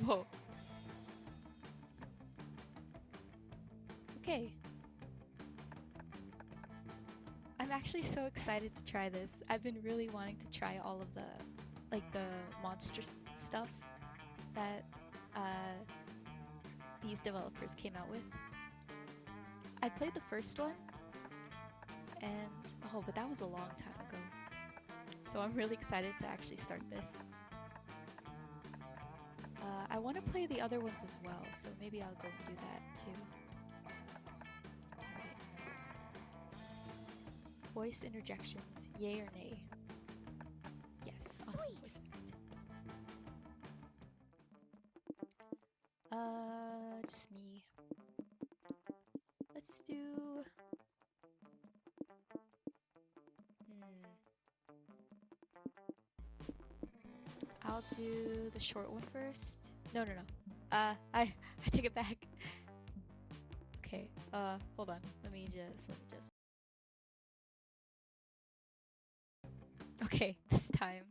Whoa. Okay. I'm actually so excited to try this. I've been really wanting to try all of the monster stuff that these developers came out with. I played the first one, and oh, but that was a long time ago. So I'm really excited to actually start this. I want to play the other ones as well, so maybe I'll go and do that too. Alright. Voice interjections, yay or nay? Yes, awesome voice effect. Just me. Let's do... I'll do the short one first. No. I take it back. Okay, hold on. Let me just. Okay, this time.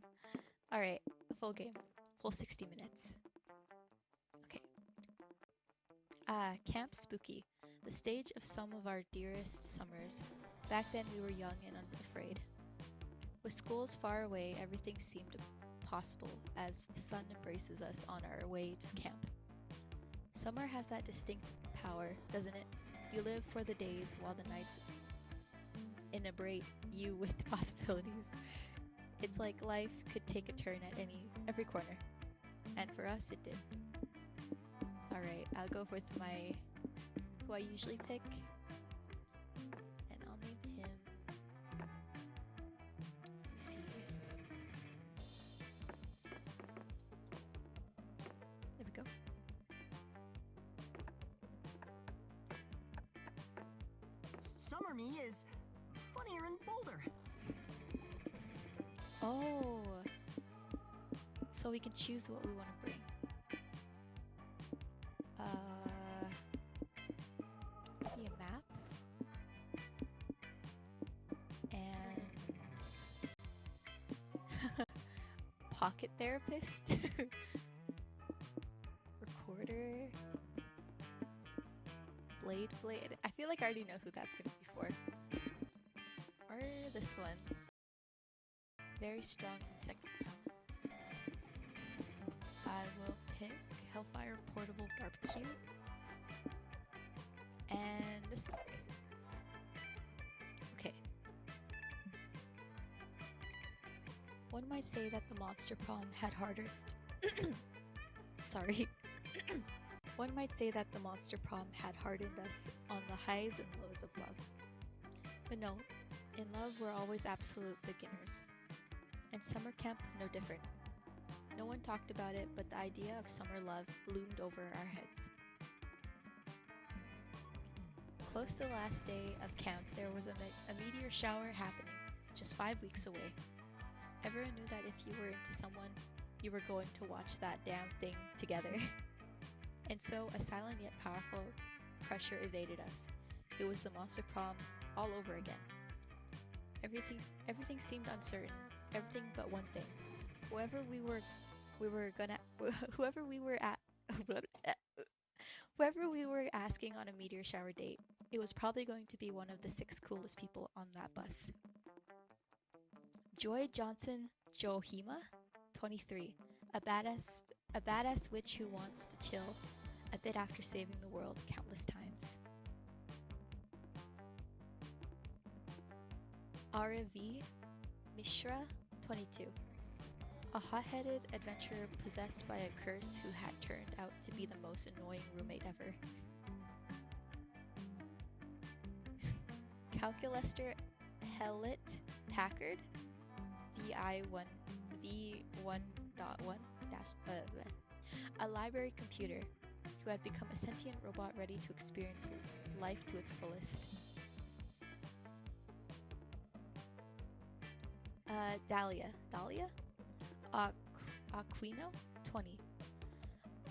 Alright, the full game. Full 60 minutes. Okay. Camp Spooky. The stage of some of our dearest summers. Back then we were young and unafraid. With schools far away, everything seemed possible as the sun embraces us on our way to camp. Summer has that distinct power, doesn't it? You live for the days while the nights inebriate you with possibilities. It's like life could take a turn at every corner. And for us, it did. Alright, I'll go with who I usually pick. And I'll name him... Let's see. There we go. Summer me is funnier and bolder. Oh, so we can choose what we want to bring. Be a map and pocket therapist, recorder, blade. I feel like I already know who that's gonna be for. Or this one. Very strong insect repellent. I will pick Hellfire Portable Barbecue. And this one. Okay. One might say that the Monster Prom had hardest... Sorry. One might say that the Monster Prom had hardened us on the highs and lows of love. But no, in love we're always absolute beginners. And summer camp was no different. No one talked about it, but the idea of summer love loomed over our heads. Close to the last day of camp, there was a meteor shower happening, just 5 weeks away. Everyone knew that if you were into someone, you were going to watch that damn thing together. And so, a silent yet powerful pressure evaded us. It was the Monster Prom all over again. Everything seemed uncertain. Everything but one thing. Whoever we were asking on a meteor shower date, it was probably going to be one of the 6 coolest people on that bus. Joy Johnson Johima, 23, a badass witch who wants to chill a bit after saving the world countless times. R.V. Mishra, 22. A hot-headed adventurer possessed by a curse who had turned out to be the most annoying roommate ever. Calculester Hellet Packard, V1.1 a library computer who had become a sentient robot ready to experience life to its fullest. Dahlia? Aquino, 20.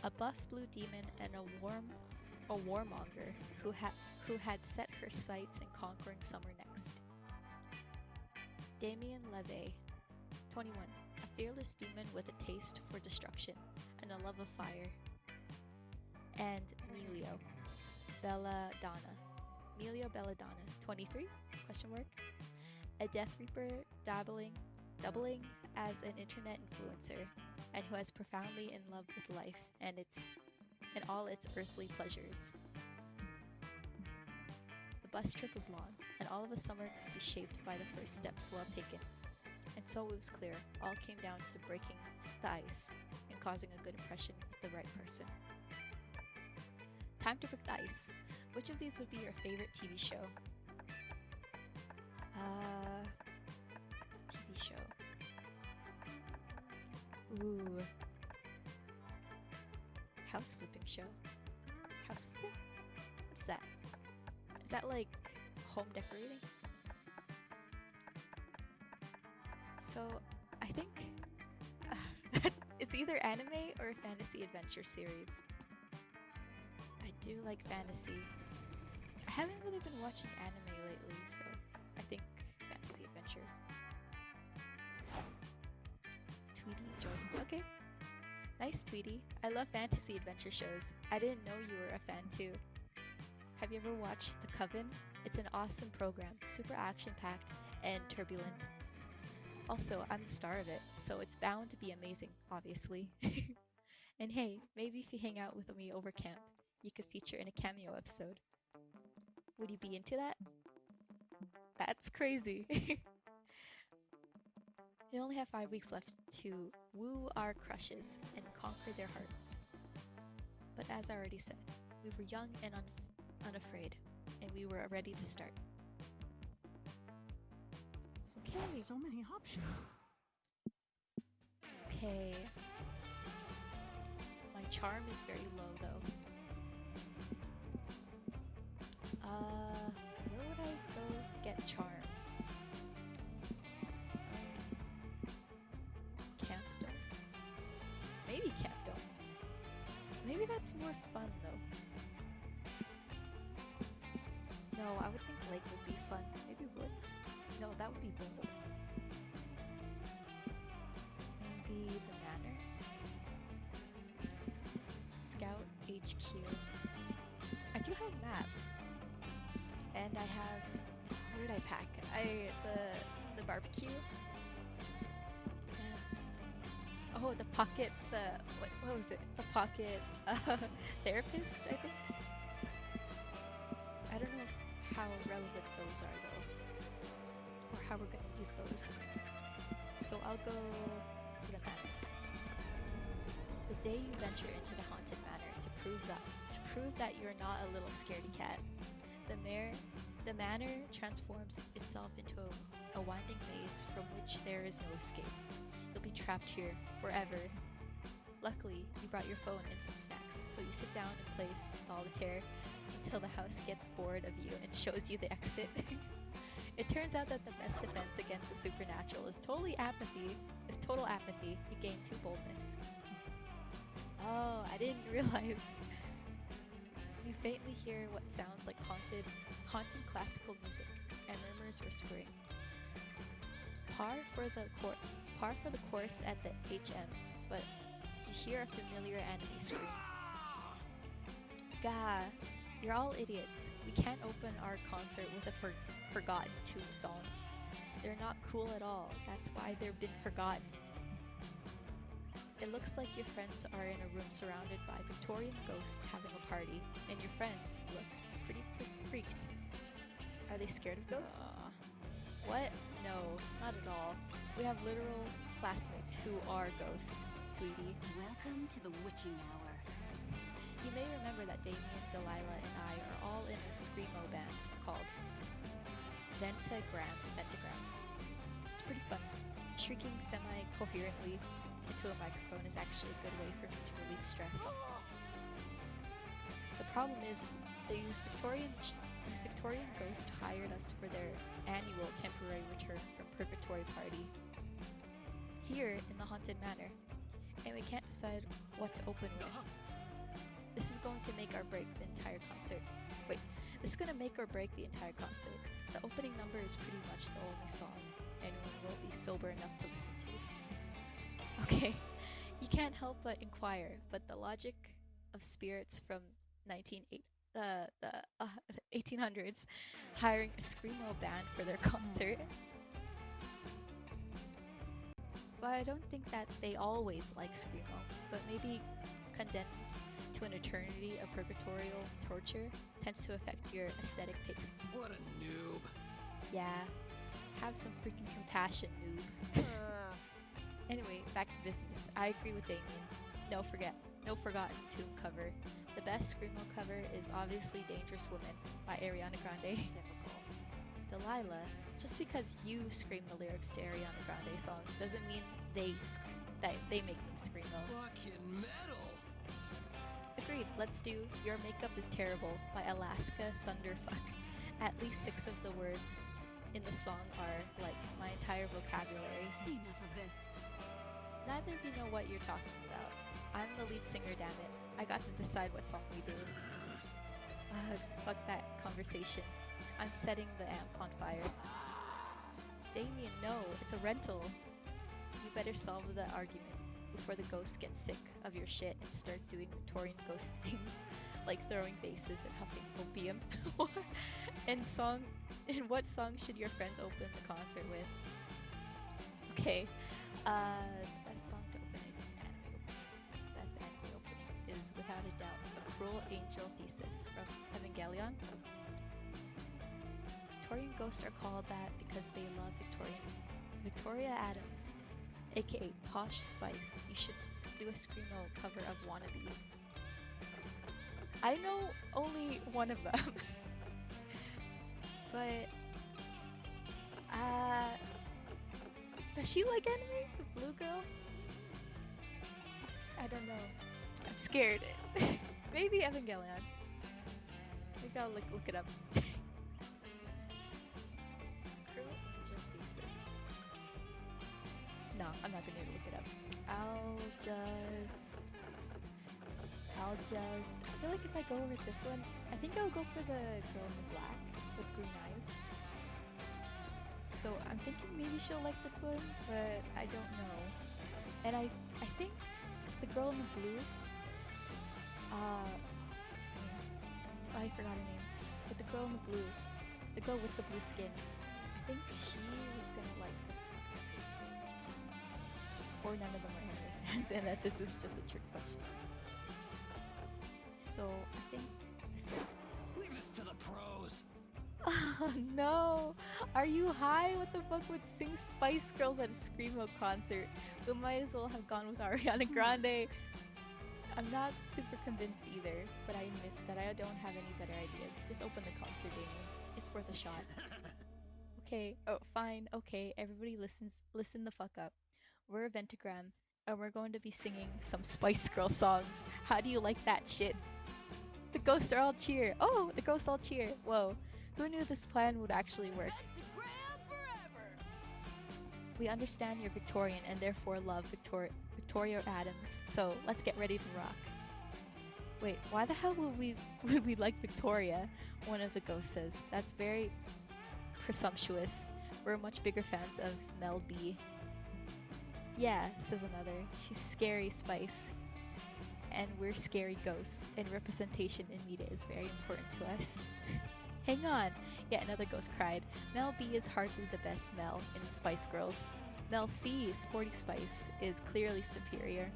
A buff blue demon and a warmonger who had set her sights in conquering summer next. Damien Leve, 21. A fearless demon with a taste for destruction and a love of fire. and Melio Belladonna. Melio Belladonna, 23? Question mark. A Death Reaper doubling as an internet influencer, and who is profoundly in love with life and all its earthly pleasures. The bus trip was long, and all of a summer could be shaped by the first steps well taken. And so it was clear, all came down to breaking the ice and causing a good impression with the right person. Time to break the ice. Which of these would be your favorite TV show? TV show. Ooh. House flipping show. House flipping? What's that? Is that like home decorating? So, I think it's either anime or a fantasy adventure series. I do like fantasy. I haven't really been watching anime lately, so I think fantasy adventure. Tweety Jordan. Okay. Nice, Tweety. I love fantasy adventure shows. I didn't know you were a fan too. Have you ever watched The Coven? It's an awesome program, super action-packed and turbulent. Also, I'm the star of it, so it's bound to be amazing, obviously. And hey, maybe if you hang out with me over camp, you could feature in a cameo episode. Would you be into that? That's crazy. We only have 5 weeks left to woo our crushes and conquer their hearts. But as I already said, we were young and unafraid, and we were ready to start. Okay. So many options. Okay. My charm is very low though. Where would I go to get charm? Camp Dome. Maybe Camp Dome. Maybe that's more fun though. No, I would think Lake would be fun. Maybe Woods? No, that would be bold. Maybe the Manor? Scout HQ. I do have a map. And I have, what did I pack? The barbecue. And, oh, the pocket, what was it? The pocket therapist, I think. I don't know how relevant those are though, or how we're gonna use those. So I'll go to the manor. The day you venture into the haunted manor to prove that you're not a little scaredy cat, the manor transforms itself into a winding maze from which there is no escape. You'll be trapped here forever. Luckily, you brought your phone and some snacks, so you sit down and play solitaire until the house gets bored of you and shows you the exit. It turns out that the best defense against the supernatural is total apathy. You gain 2 boldness. Oh, I didn't realize. You faintly hear what sounds like haunting classical music and murmurs whispering. Par for the course at the HM, but you hear a familiar enemy scream. Gah, you're all idiots. We can't open our concert with a forgotten tomb song. They're not cool at all. That's why they've been forgotten. It looks like your friends are in a room surrounded by Victorian ghosts having a party, and your friends look pretty freaked. Are they scared of ghosts? What? No, not at all. We have literal classmates who are ghosts, Tweety. Welcome to the witching hour. You may remember that Damien, Delilah, and I are all in a screamo band called Ventagram. It's pretty fun. Shrieking semi-coherently into a microphone is actually a good way for me to relieve stress. The problem is, these Victorian ghosts hired us for their annual temporary return from purgatory party here in the haunted manor, and we can't decide what to open with. This is going to make or break the entire concert. This is going to make or break the entire concert. The opening number is pretty much the only song anyone will be sober enough to listen to. Okay, you can't help but inquire, but the logic of spirits from 1800s hiring a screamo band for their concert. But I don't think that they always like screamo, but maybe condemned to an eternity of purgatorial torture tends to affect your aesthetic tastes. What a noob. Yeah, have some freaking compassion, noob. Anyway, back to business. I agree with Damien. No Forgotten Tomb cover. The best screamo cover is obviously Dangerous Woman by Ariana Grande. Typical. Delilah, just because you scream the lyrics to Ariana Grande songs doesn't mean they make them screamo. Fucking metal. Agreed. Let's do Your Makeup is Terrible by Alaska Thunderfuck. At least 6 of the words in the song are like my entire vocabulary. Enough of this. Neither of you know what you're talking about. I'm the lead singer, damn it. I got to decide what song we do. Fuck that conversation. I'm setting the amp on fire. Damien, no, it's a rental. You better solve the argument before the ghost gets sick of your shit and start doing Victorian ghost things, like throwing vases and huffing opium. And what song should your friends open the concert with? Okay, best song to open best anime opening is without a doubt A Cruel Angel Thesis from Evangelion. Victorian ghosts are called that because they love Victoria Adams, aka Posh Spice. You should do a screamo cover of Wannabe. I know only one of them. But does she like anime? The blue girl? I don't know. I'm scared. Maybe Evangelion. Maybe I'll look it up. Cruel Angel Thesis. No, I'm not gonna look it up. I'll just I feel like if I go with this one, I think I'll go for the girl in the black with green eyes. So I'm thinking maybe she'll like this one, but I don't know. And I think the girl in the blue, what's her name? Oh, I forgot her name. But the girl in the blue, the girl with the blue skin, I think she was gonna like this one. Or none of them are anime fans, and that this is just a trick question. So I think this one. Leave this to the pros. Oh no! Are you high? What the fuck would sing Spice Girls at a screamo concert? We might as well have gone with Ariana Grande. I'm not super convinced either, but I admit that I don't have any better ideas. Just open the concert, Damien. It's worth a shot. Okay. Oh, fine. Okay. Everybody listen the fuck up. We're a Ventagram, and we're going to be singing some Spice Girl songs. How do you like that shit? The ghosts are all cheer. Oh, the ghosts all cheer. Whoa. Who knew this plan would actually work? Ventagram forever. We understand you're Victorian and therefore love Victoria Adams. So let's get ready to rock. Wait, why the hell would we like Victoria? One of the ghosts says. That's very presumptuous. We're much bigger fans of Mel B. Yeah, says another. She's scary Spice. And we're scary ghosts, and representation in media is very important to us. Hang on! Yet another ghost cried. Mel B is hardly the best Mel in Spice Girls. Mel C, Sporty Spice, is clearly superior.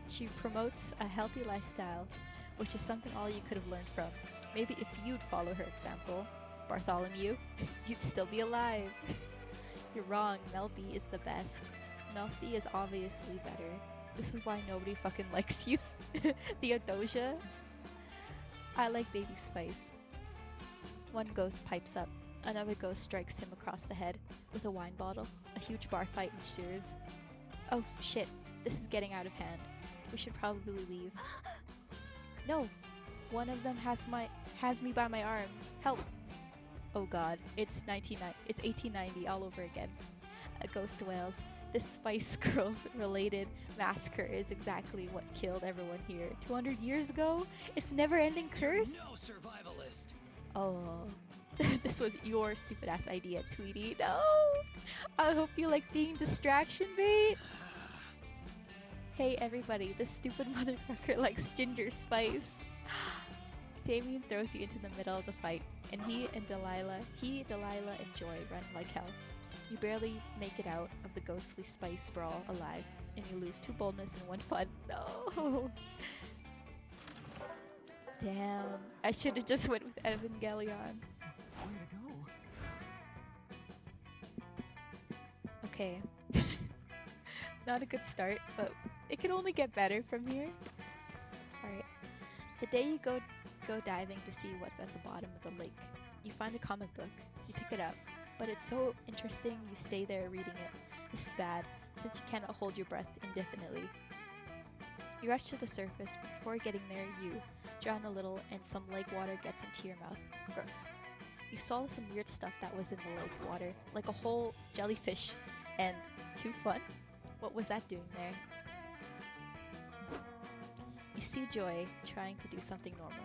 She promotes a healthy lifestyle, which is something all you could have learned from. Maybe if you'd follow her example, Bartholomew, you'd still be alive. You're wrong, Mel B is the best. Mel C is obviously better. This is why nobody fucking likes you, Theodosia. I like Baby Spice. One ghost pipes up. Another ghost strikes him across the head with a wine bottle. A huge bar fight ensues. Oh shit, this is getting out of hand. We should probably leave. No! One of them has me by my arm. Help! Oh god, it's 1890 all over again. A ghost wails. This Spice Girls related massacre is exactly what killed everyone here. 200 years ago? It's never-ending curse? No survivalist. Oh, this was your stupid ass idea, Tweety. No! I hope you like being distraction bait. Hey everybody, this stupid motherfucker likes ginger spice. Damien throws you into the middle of the fight, and Delilah, and Joy run like hell. You barely make it out of the ghostly spice sprawl alive, and you lose 2 boldness and 1 fun. No! Damn, I should have just went with Evangelion. Way to go. Okay. Not a good start, but it can only get better from here. Alright. The day you go diving to see what's at the bottom of the lake, you find a comic book. You pick it up, but it's so interesting you stay there reading it. This is bad, since you cannot hold your breath indefinitely. You rush to the surface, but before getting there, you drown a little and some lake water gets into your mouth. Gross. You saw some weird stuff that was in the lake water, like a whole jellyfish, and too fun? What was that doing there? You see Joy trying to do something normal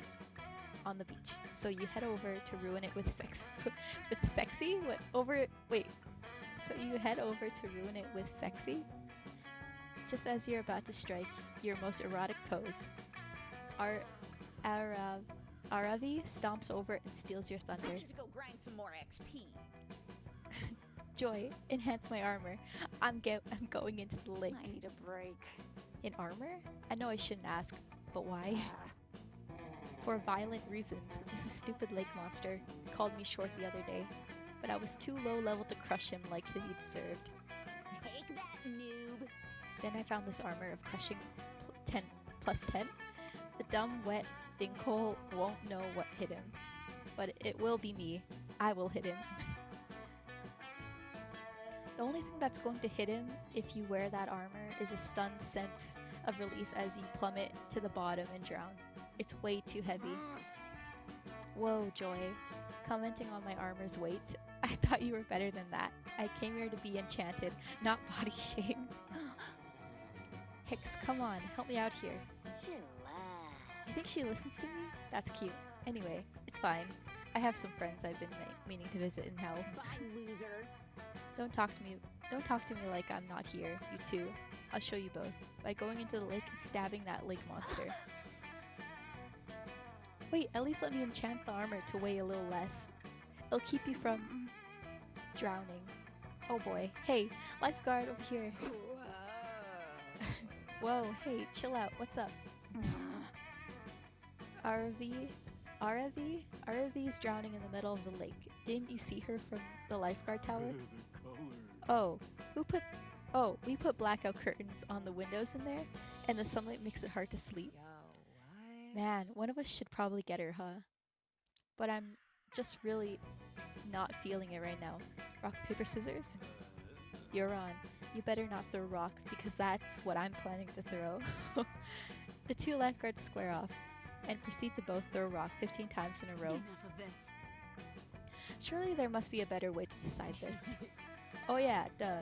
on the beach, so you head over to ruin it with sexy? Wait. So you head over to ruin it with sexy? Just as you're about to strike your most erotic pose, Aravi stomps over and steals your thunder. I need to go grind some more XP. Joy, enhance my armor. I'm going into the lake. I need a break. In armor? I know I shouldn't ask, but why? For violent reasons. This stupid lake monster called me short the other day, but I was too low level to crush him like he deserved. Take that, noob. Then I found this armor of crushing plus 10. The dumb, wet dinkhole won't know what hit him, but it will be me. I will hit him. The only thing that's going to hit him if you wear that armor is a stunned sense of relief as you plummet to the bottom and drown. It's way too heavy. Whoa, Joy. Commenting on my armor's weight? I thought you were better than that. I came here to be enchanted, not body shamed. Hicks, come on, help me out here. You think she listens to me? That's cute. Anyway, it's fine. I have some friends I've been meaning to visit in hell. Bye, loser. Don't talk to me like I'm not here, you two. I'll show you both, by going into the lake and stabbing that lake monster. Wait, at least let me enchant the armor to weigh a little less. It'll keep you from drowning. Oh boy. Hey, lifeguard over here. Whoa, hey, chill out. What's up? Aravi's drowning in the middle of the lake. Didn't you see her from the lifeguard tower? We put blackout curtains on the windows in there, and the sunlight makes it hard to sleep. Man, one of us should probably get her, huh? But I'm just really not feeling it right now. Rock, paper, scissors? You're on. You better not throw rock, because that's what I'm planning to throw. The 2 lifeguards square off, and proceed to both throw rock 15 times in a row. Enough of this. Surely there must be a better way to decide this. Oh yeah, duh.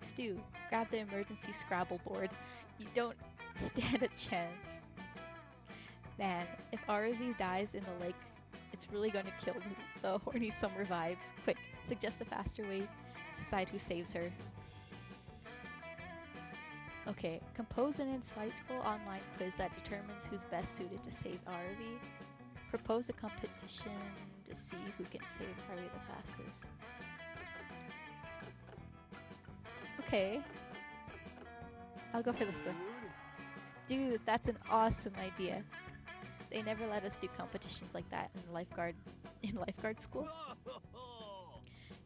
Stu, grab the emergency Scrabble board. You don't stand a chance. Man, if RV dies in the lake, it's really gonna kill the horny summer vibes. Quick, suggest a faster way to decide who saves her. Okay, compose an insightful online quiz that determines who's best suited to save RV. Propose a competition to see who can save RV the fastest. Okay. I'll go for this one. Dude, that's an awesome idea. They never let us do competitions like that in lifeguard school.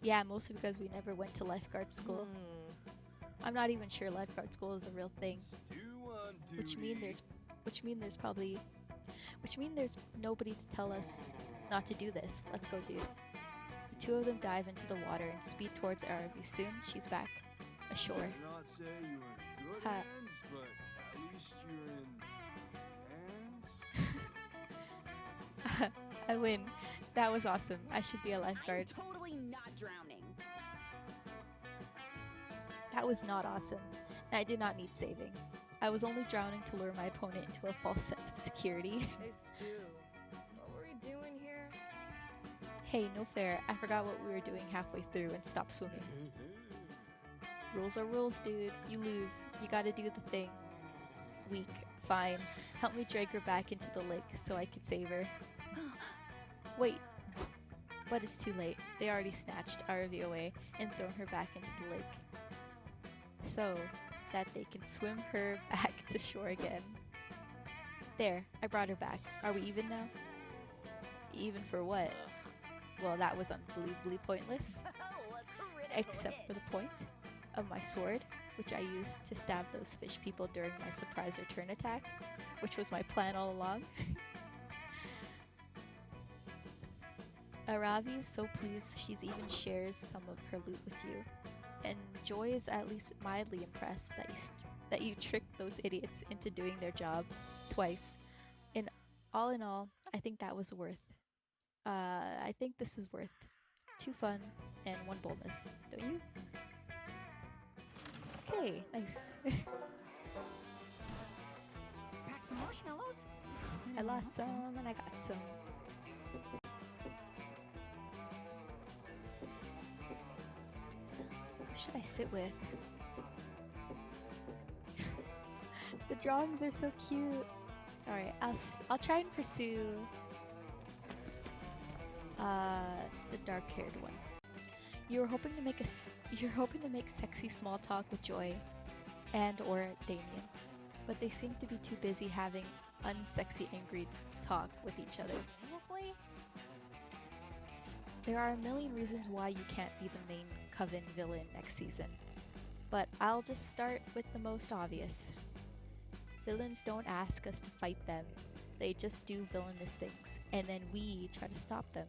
Yeah, mostly because we never went to lifeguard school. I'm not even sure lifeguard school is a real thing. Which means there's nobody to tell us not to do this. Let's go, dude. The 2 of them dive into the water and speed towards RV. Soon, she's back ashore. Not say you're in good hands, but at least you're in hands. I win. That was awesome. I should be a lifeguard. I'm totally not drowning. That was not awesome. And I did not need saving. I was only drowning to lure my opponent into a false sense of security. Hey Stu, what were we doing here? Hey, no fair. I forgot what we were doing halfway through and stopped swimming. Rules are rules, dude. You lose. You gotta do the thing. weak. Fine. Help me drag her back into the lake so I can save her. Wait. But it's too late. They already snatched Aravi away and thrown her back into the lake. So that they can swim her back to shore again. There, I brought her back. Are we even now? Even for what? Well, that was unbelievably pointless. Oh, a critical Except hit. for the point of my sword, which I used to stab those fish people during my surprise return attack, which was my plan all along. Aravi is so pleased she's even shares some of her loot with you, and Joy is at least mildly impressed that you tricked those idiots into doing their job twice. In all, I think that was worth. I think this is worth 2 fun and 1 boldness, don't you? Okay, nice. Pack some marshmallows? I Anyone lost else? some and I got some. Who should I sit with? The drawings are so cute. All right, I'll try and pursue the dark-haired one. You're hoping to make sexy small talk with Joy and or Damien, but they seem to be too busy having unsexy angry talk with each other. Seriously? There are a million reasons why you can't be the main Coven villain next season, but I'll just start with the most obvious. Villains don't ask us to fight them, they just do villainous things, and then we try to stop them,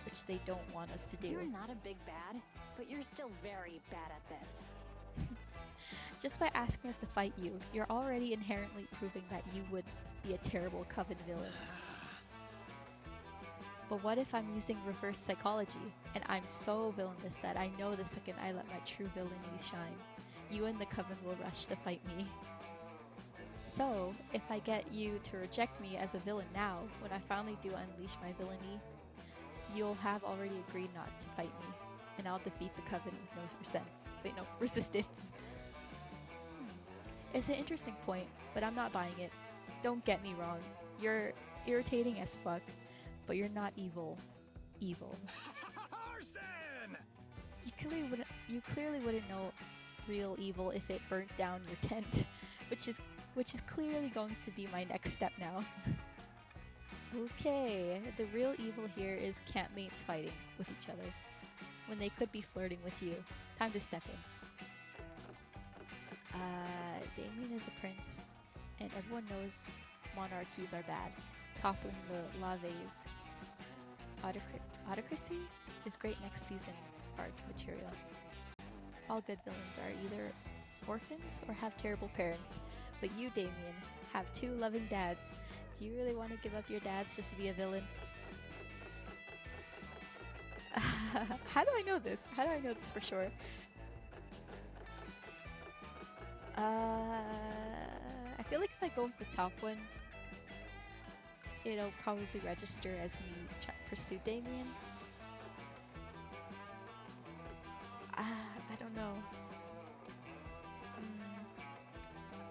which they don't want us to do. You're not a big bad, but you're still very bad at this. Just by asking us to fight you, you're already inherently proving that you would be a terrible Coven villain. But what if I'm using reverse psychology, and I'm so villainous that I know the second I let my true villainy shine, you and the Coven will rush to fight me. So, if I get you to reject me as a villain now, when I finally do unleash my villainy, you'll have already agreed not to fight me, and I'll defeat the Coven with no resistance. It's an interesting point, but I'm not buying it. Don't get me wrong, you're irritating as fuck, but you're not evil. Evil. Arson! You clearly wouldn't know real evil if it burnt down your tent, which is clearly going to be my next step now. Okay, the real evil here is campmates fighting with each other when they could be flirting with you. Time to step in. Damien is a prince, and everyone knows monarchies are bad. Toppling the Laves. Autocracy is great next season arc material. All good villains are either orphans or have terrible parents, but you, Damien, have 2 loving dads. Do you really want to give up your dads just to be a villain? How do I know this? How do I know this for sure? I feel like if I go with the top one, it'll probably register as me trying to pursue Damien. I don't know.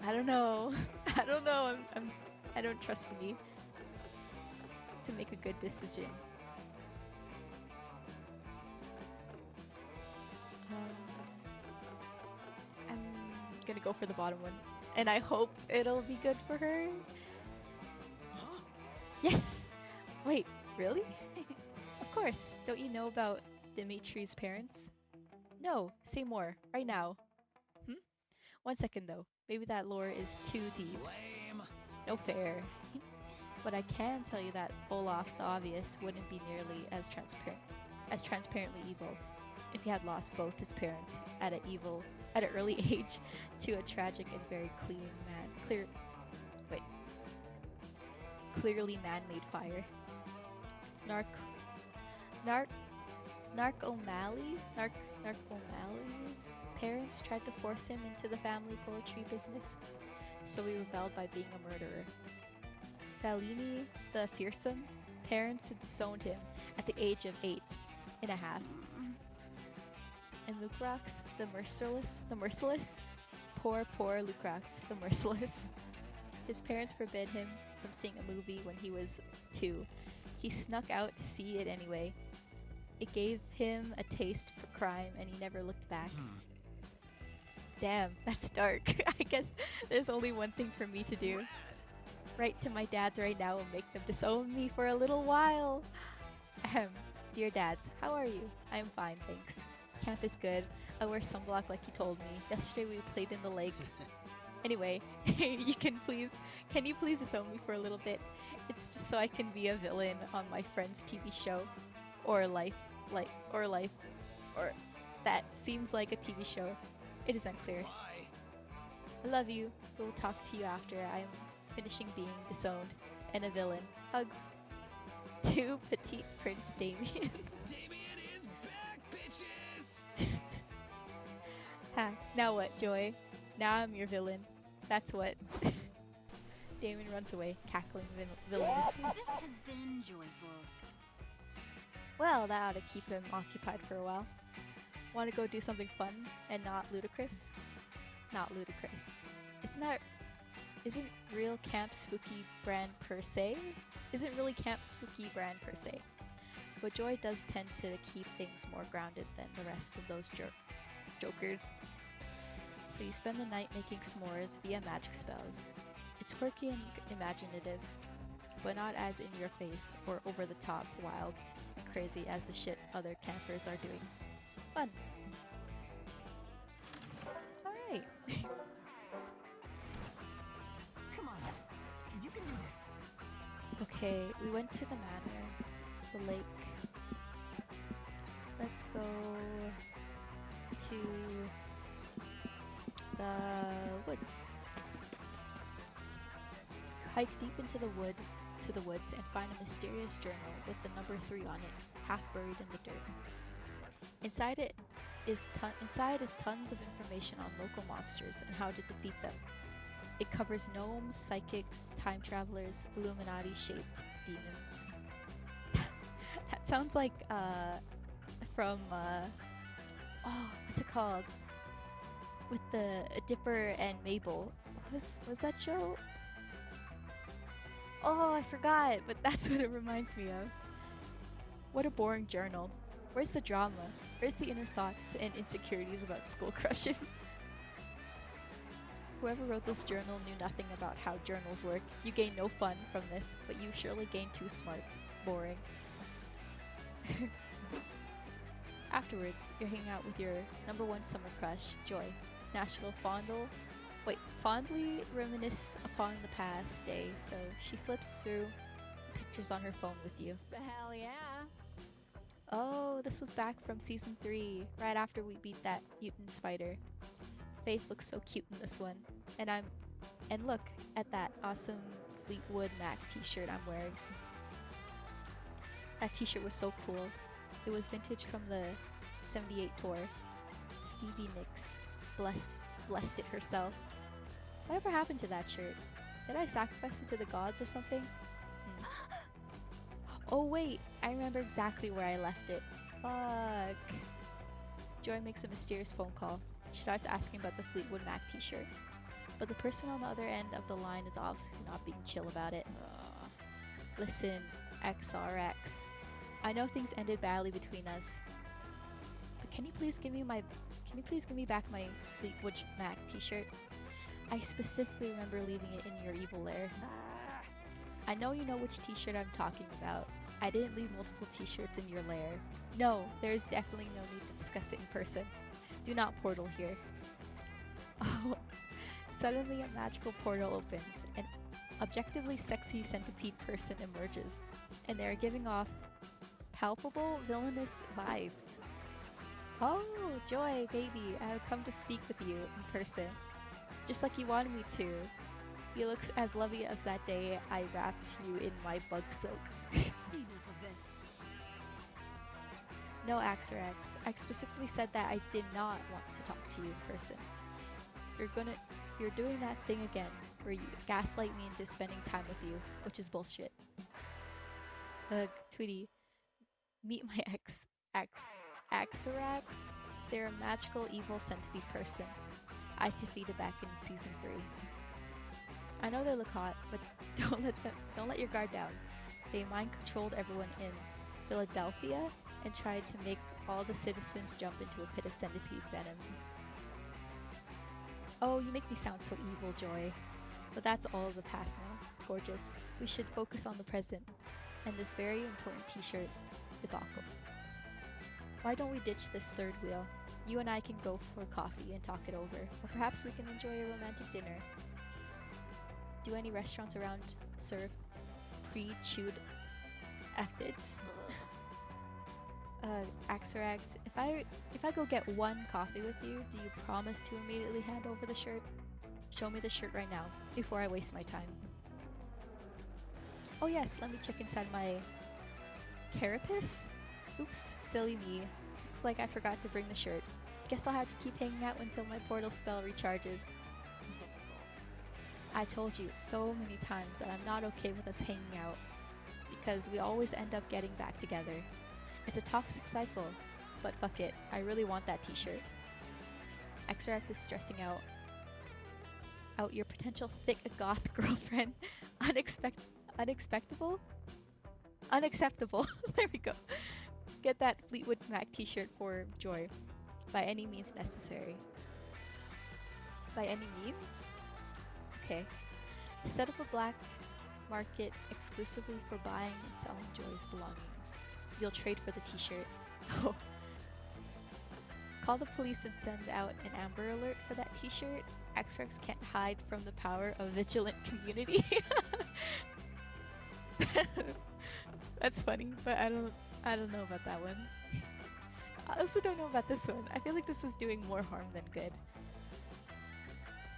I don't know. I don't know. I don't trust me to make a good decision. I'm gonna go for the bottom one, and I hope it'll be good for her. Yes! Wait, really? Of course. Don't you know about Dimitri's parents? No, say more, right now. 1 second though. Maybe that lore is too deep. Lame. No fair. But I can tell you that Olaf the Obvious wouldn't be nearly as transparently evil if he had lost both his parents at an early age to a tragic and very clearly man-made fire. Nark O'Malley's parents tried to force him into the family poetry business, so he rebelled by being a murderer. Fellini the Fearsome parents disowned him at the age of 8 and a half. And Lucrox the Merciless, poor Lucrox the Merciless, His parents forbid him from seeing a movie when he was 2. He snuck out to see it anyway. It gave him a taste for crime and he never looked back. Damn, that's dark. I guess there's only one thing for me to do. Write to my dads right now and make them disown me for a little while. Dear dads, how are you? I'm fine, thanks. Camp is good. I wear sunblock like you told me. Yesterday we played in the lake. Anyway, can you please disown me for a little bit? It's just so I can be a villain on my friend's TV show. Or that seems like a TV show. It is unclear. I love you. We'll talk to you after I'm finishing being disowned and a villain. Hugs. To Petite Prince Damien. Damien is back, bitches! Ha, now what, Joy? Now I'm your villain. That's what. Damien runs away, cackling villainously. This has been joyful. Well, that ought to keep him occupied for a while. Want to go do something fun and not ludicrous? Not ludicrous. Isn't real Camp Spooky brand per se? Isn't really Camp Spooky brand per se. But Joy does tend to keep things more grounded than the rest of those jokers. So you spend the night making s'mores via magic spells. It's quirky and imaginative, but not as in your face or over the top wild and crazy as the shit other campers are doing. Fun. Alright. Come on, you can do this. Okay, we went to the manor, the lake. Let's go to the woods. Hike deep into the woods and find a mysterious journal with the number 3 on it, half buried in the dirt. Inside is tons of information on local monsters and how to defeat them. It covers gnomes, psychics, time travelers, Illuminati-shaped demons. That sounds like from what's it called? With the Dipper and Mabel. Was that show? Oh, I forgot, but that's what it reminds me of. What a boring journal. Where's the drama? Where's the inner thoughts and insecurities about school crushes? Whoever wrote this journal knew nothing about how journals work. You gain no fun from this, but you surely gain 2 smarts. Boring. Afterwards, you're hanging out with your number 1 summer crush, Joy. Snatchable fondly reminisce upon the past day, so she flips through pictures on her phone with you. Hell yeah. Oh, this was back from season 3, right after we beat that mutant spider. Faith looks so cute in this one, and look at that awesome Fleetwood Mac t-shirt I'm wearing. That t-shirt was so cool. It was vintage from the 78 tour. Stevie Nicks blessed it herself. Whatever happened to that shirt? Did I sacrifice it to the gods or something? Oh wait, I remember exactly where I left it. Fuck. Joy makes a mysterious phone call. She starts asking about the Fleetwood Mac t-shirt. But the person on the other end of the line is obviously not being chill about it. Listen, XRX. I know things ended badly between us. But can you please give me back my Fleetwood Mac t-shirt? I specifically remember leaving it in your evil lair. I know you know which t-shirt I'm talking about. I didn't leave multiple t-shirts in your lair. No, there is definitely no need to discuss it in person. Do not portal here. Oh, suddenly a magical portal opens. An objectively sexy centipede person emerges, and they are giving off palpable villainous vibes. Oh, Joy, baby, I have come to speak with you in person, just like you wanted me to. He looks as lovely as that day I wrapped you in my bug silk. Enough of this. No, Axorax. I specifically said that I did not want to talk to you in person. You're doing that thing again, where you gaslight me into spending time with you, which is bullshit. Ugh, Tweety. Meet my Axorax. They're a magical evil centipede person. I defeated back in season 3. I know they look hot, but don't let your guard down. They mind-controlled everyone in Philadelphia and tried to make all the citizens jump into a pit of centipede venom. Oh, you make me sound so evil, Joy. But that's all of the past now. Gorgeous. We should focus on the present and this very important t-shirt debacle. Why don't we ditch this third wheel? You and I can go for coffee and talk it over, or perhaps we can enjoy a romantic dinner. Do any restaurants around serve pre-chewed aphids? Axorax, if I go get one coffee with you, do you promise to immediately hand over the shirt? Show me the shirt right now, before I waste my time. Oh yes, let me check inside my carapace. Oops, silly me. Looks like I forgot to bring the shirt. Guess I'll have to keep hanging out until my portal spell recharges. I told you so many times that I'm not okay with us hanging out, because we always end up getting back together. It's a toxic cycle, but fuck it, I really want that t-shirt. Exarac is stressing out your potential thick goth girlfriend. Unacceptable? There we go. Get that Fleetwood Mac t-shirt for Joy. By any means necessary. By any means? Okay. Set up a black market exclusively for buying and selling Joy's belongings. You'll trade for the t-shirt. Oh. Call the police and send out an Amber Alert for that t-shirt. Exarchs can't hide from the power of vigilant community. That's funny, but I don't know about that one. I also don't know about this one. I feel like this is doing more harm than good.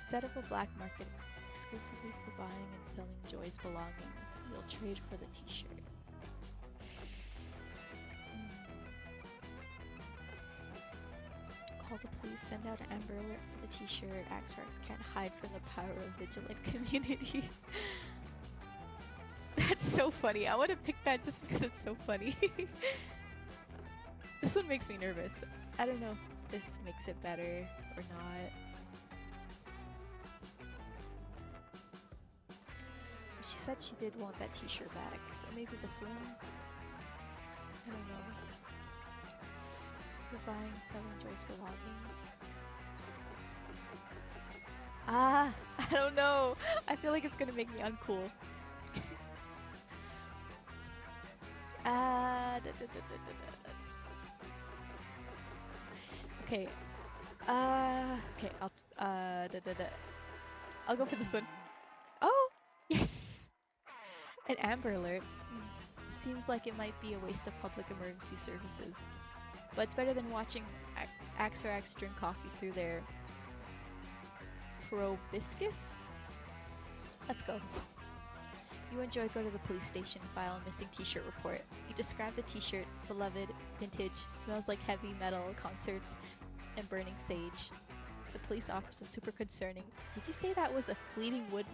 Set up a black market exclusively for buying and selling Joy's belongings. You'll trade for the t-shirt. Call the police, send out an Amber Alert for the t-shirt. Axarchs can't hide from the power of vigilant community. That's so funny. I want to pick that just because it's so funny. This one makes me nervous. I don't know if this makes it better or not. She said she did want that t-shirt back, so maybe this one? I don't know. We're buying and selling Joy's belongings. I don't know. I feel like it's gonna make me uncool. Okay. Okay. I'll go for this one. Oh, yes. An Amber Alert. Seems like it might be a waste of public emergency services, but it's better than watching Axarax drink coffee through their proboscis. Let's go. You and Joy go to the police station, file a missing t-shirt report. You describe the t-shirt, beloved, vintage, smells like heavy metal, concerts, and burning sage. The police officer super concerning. Did you say that was a Fleetwood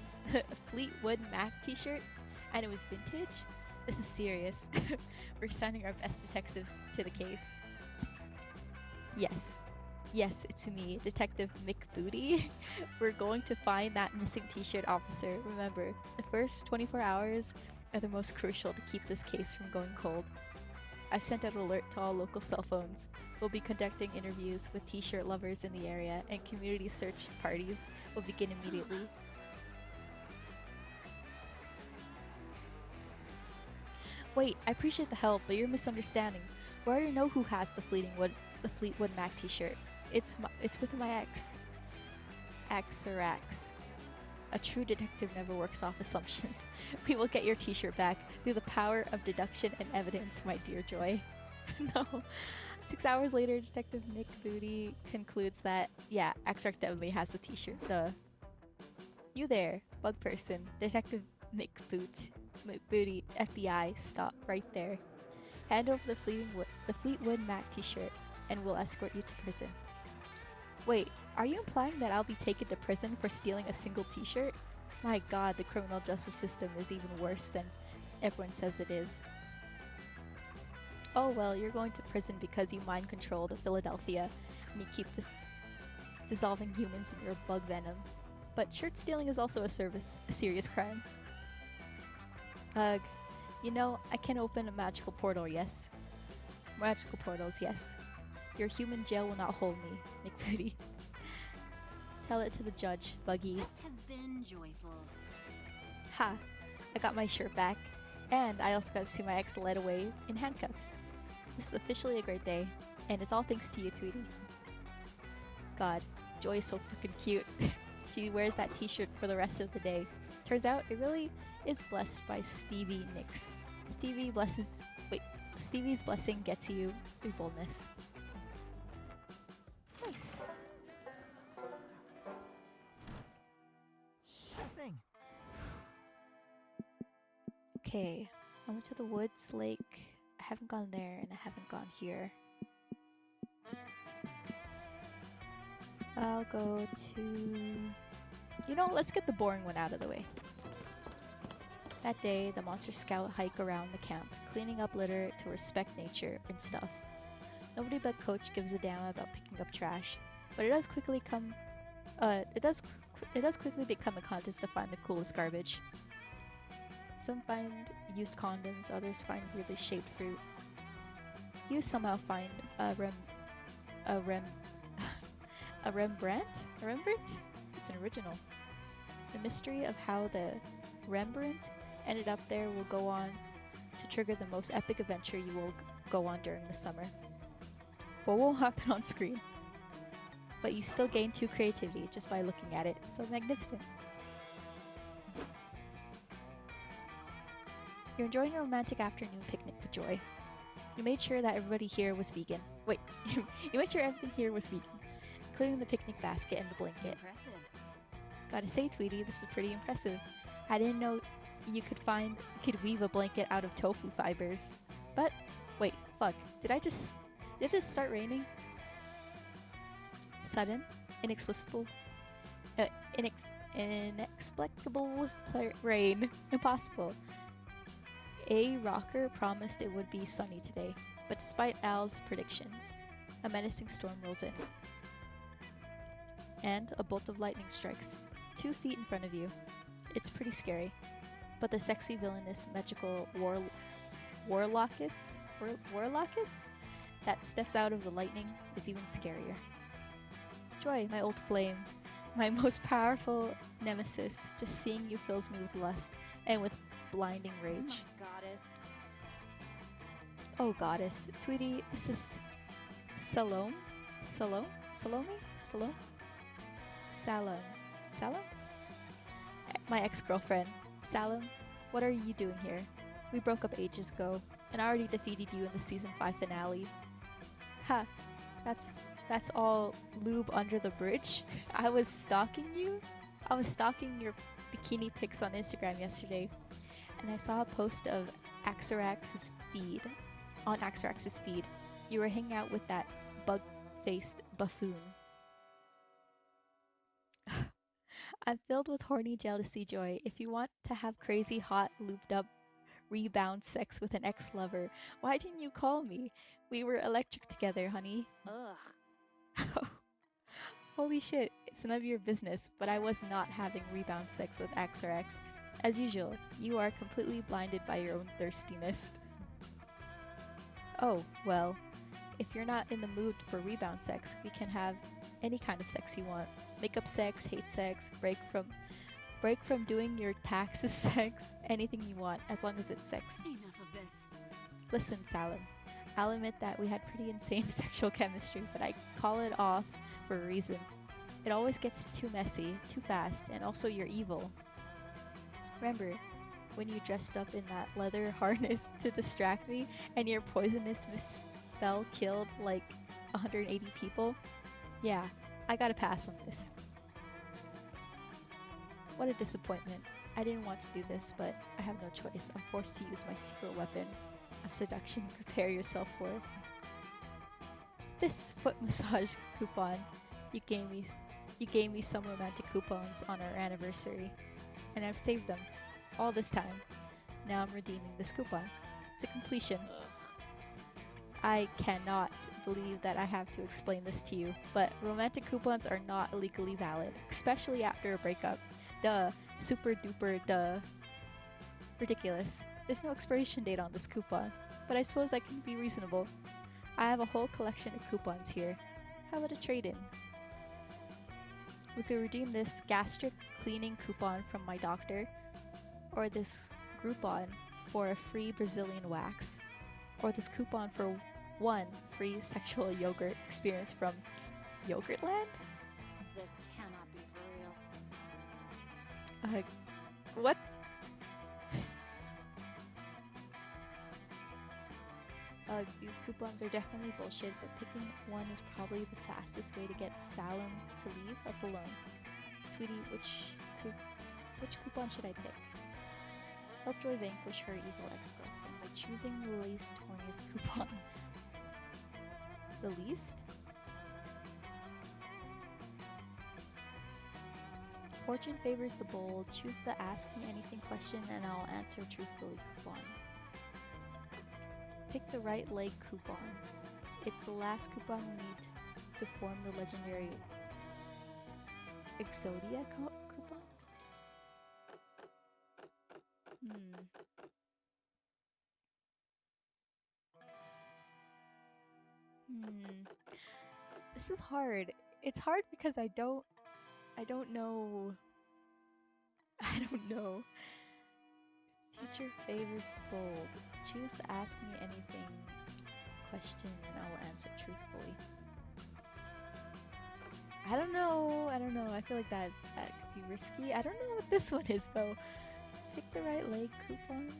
Mac t-shirt? And it was vintage? This is serious. We're sending our best detectives to the case. Yes. Yes, it's me, Detective Mick Booty. We're going to find that missing t-shirt officer. Remember, the first 24 hours are the most crucial to keep this case from going cold. I've sent out an alert to all local cell phones. We'll be conducting interviews with t-shirt lovers in the area, and community search parties will begin immediately. Wait, I appreciate the help, but you're misunderstanding. We already know who has the Fleetwood Mac t-shirt. It's with my ex. Axarax. A true detective never works off assumptions. We will get your t-shirt back through the power of deduction and evidence, my dear Joy. No. 6 hours later, Detective Mick Booty concludes that, yeah, Axarax definitely has the t-shirt. You there, bug person. Detective Mick Booty, FBI, stop right there. Hand over the Fleetwood Mac t-shirt, and we'll escort you to prison. Wait, are you implying that I'll be taken to prison for stealing a single t-shirt? My god, the criminal justice system is even worse than everyone says it is. Oh well, you're going to prison because you mind-controlled Philadelphia, and you keep dissolving humans in your bug venom. But shirt stealing is also a serious crime. Ugh. You know, I can open a magical portal, yes. Magical portals, yes. Your human jail will not hold me, Nick Fury. Tell it to the judge, Buggy. This has been joyful. Ha! I got my shirt back. And I also got to see my ex led away in handcuffs. This is officially a great day. And it's all thanks to you, Tweety. God, Joy is so freaking cute. She wears that t-shirt for the rest of the day. Turns out it really is blessed by Stevie Nicks. Stevie's blessing gets you through boldness. Nice. Sure thing. Okay, I went to the woods lake. I haven't gone there and I haven't gone here. I'll go to... You know, let's get the boring one out of the way. That day, the Monster Scout hike around the camp, cleaning up litter to respect nature and stuff. Nobody but Coach gives a damn about picking up trash, but it does quickly become a contest to find the coolest garbage. Some find used condoms, others find weirdly shaped fruit. You somehow find a Rembrandt? It's an original. The mystery of how the Rembrandt ended up there will go on to trigger the most epic adventure you will go on during the summer. What won't happen on screen? But you still gain 2 creativity just by looking at it, so magnificent. You're enjoying a romantic afternoon picnic with Joy. You made sure that everybody here was vegan. Wait, you made sure everything here was vegan, including the picnic basket and the blanket. Impressive. Gotta say, Tweety, this is pretty impressive. I didn't know you could weave a blanket out of tofu fibers. But, wait, fuck, did it just start raining? Sudden, inexplicable rain. Impossible. A rocker promised it would be sunny today, but despite Al's predictions, a menacing storm rolls in. And a bolt of lightning strikes 2 feet in front of you. It's pretty scary, but the sexy villainous magical Warlockus that steps out of the lightning is even scarier. Joy, my old flame, my most powerful nemesis, just seeing you fills me with lust and with blinding rage. Goddess. Oh goddess, Tweety, this is Salome? My ex-girlfriend. Salem, what are you doing here? We broke up ages ago, and I already defeated you in the season 5 finale. Ha, that's all lube under the bridge? I was stalking you? I was stalking your bikini pics on Instagram yesterday, and I saw a post of Axarax's feed. On Axarax's feed, you were hanging out with that bug-faced buffoon. I'm filled with horny jealousy, Joy. If you want to have crazy, hot, looped-up, rebound sex with an ex-lover, why didn't you call me? We were electric together, honey. Ugh. Holy shit, it's none of your business, but I was not having rebound sex with Axarax. As usual, you are completely blinded by your own thirstiness. Oh, well, if you're not in the mood for rebound sex, we can have any kind of sex you want. Makeup sex, hate sex, break from doing your taxes sex, anything you want, as long as it's sex. Enough of this. Listen, Salem, I'll admit that we had pretty insane sexual chemistry, but I call it off for a reason. It always gets too messy, too fast, and also you're evil. Remember when you dressed up in that leather harness to distract me and your poisonous misspell killed like 180 people? Yeah, I gotta pass on this. What a disappointment. I didn't want to do this, but I have no choice. I'm forced to use my secret weapon of seduction. Prepare yourself for this foot massage coupon. You gave me some romantic coupons on our anniversary, and I've saved them all this time. Now I'm redeeming this coupon to completion. I cannot believe that I have to explain this to you, but romantic coupons are not legally valid, especially after a breakup. Duh. Super duper duh. Ridiculous. There's no expiration date on this coupon, but I suppose I can be reasonable. I have a whole collection of coupons here. How about a trade-in? We could redeem this gastric cleaning coupon from my doctor, or this Groupon for a free Brazilian wax, or this coupon for one free sexual yogurt experience from Yogurtland? This cannot be for real. What? These coupons are definitely bullshit, but picking one is probably the fastest way to get Salem to leave us alone. Tweety, which coupon should I pick? Help Joy vanquish her evil ex-girlfriend by choosing the least horniest coupon. The least? Fortune favors the bold. Choose the ask me anything question and I'll answer truthfully coupon. Pick the right leg coupon. It's the last coupon we need to form the legendary Exodia coupon? This is hard. It's hard because I don't know. I don't know. Future favors the bold. Choose the ask me anything question and I will answer truthfully. I don't know. I feel like that could be risky. I don't know what this one is though. Pick the right leg coupon.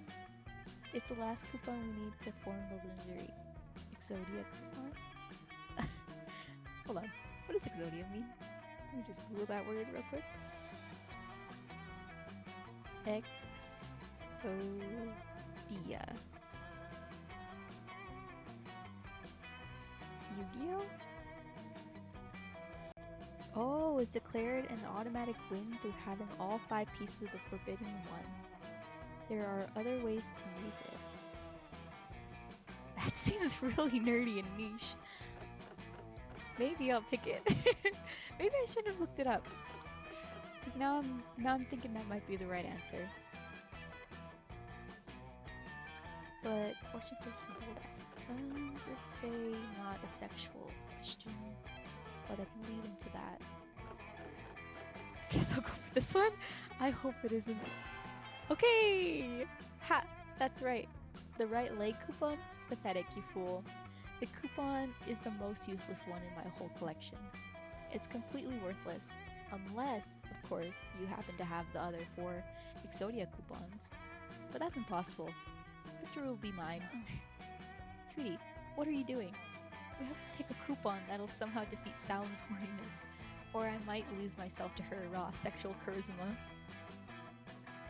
It's the last coupon we need to form the legendary Exodia coupon. Hold on. What does Exodia mean? Let me just Google that word real quick. Exodia. Yu-Gi-Oh? Oh, it's declared an automatic win through having all 5 pieces of the Forbidden One. There are other ways to use it. That seems really nerdy and niche. Maybe I'll pick it. Maybe I should have looked it up. Because now I'm thinking that might be the right answer. But fortune favors the bold ask. Let's say not a sexual question, but I can lead into that. I guess I'll go for this one. I hope it isn't. Okay! Ha! That's right. The right leg coupon? Pathetic, you fool. The coupon is the most useless one in my whole collection. It's completely worthless, unless, of course, you happen to have the other 4 Exodia coupons. But that's impossible. Victory will be mine. Tweety, what are you doing? We have to pick a coupon that'll somehow defeat Salem's horniness, or I might lose myself to her raw sexual charisma.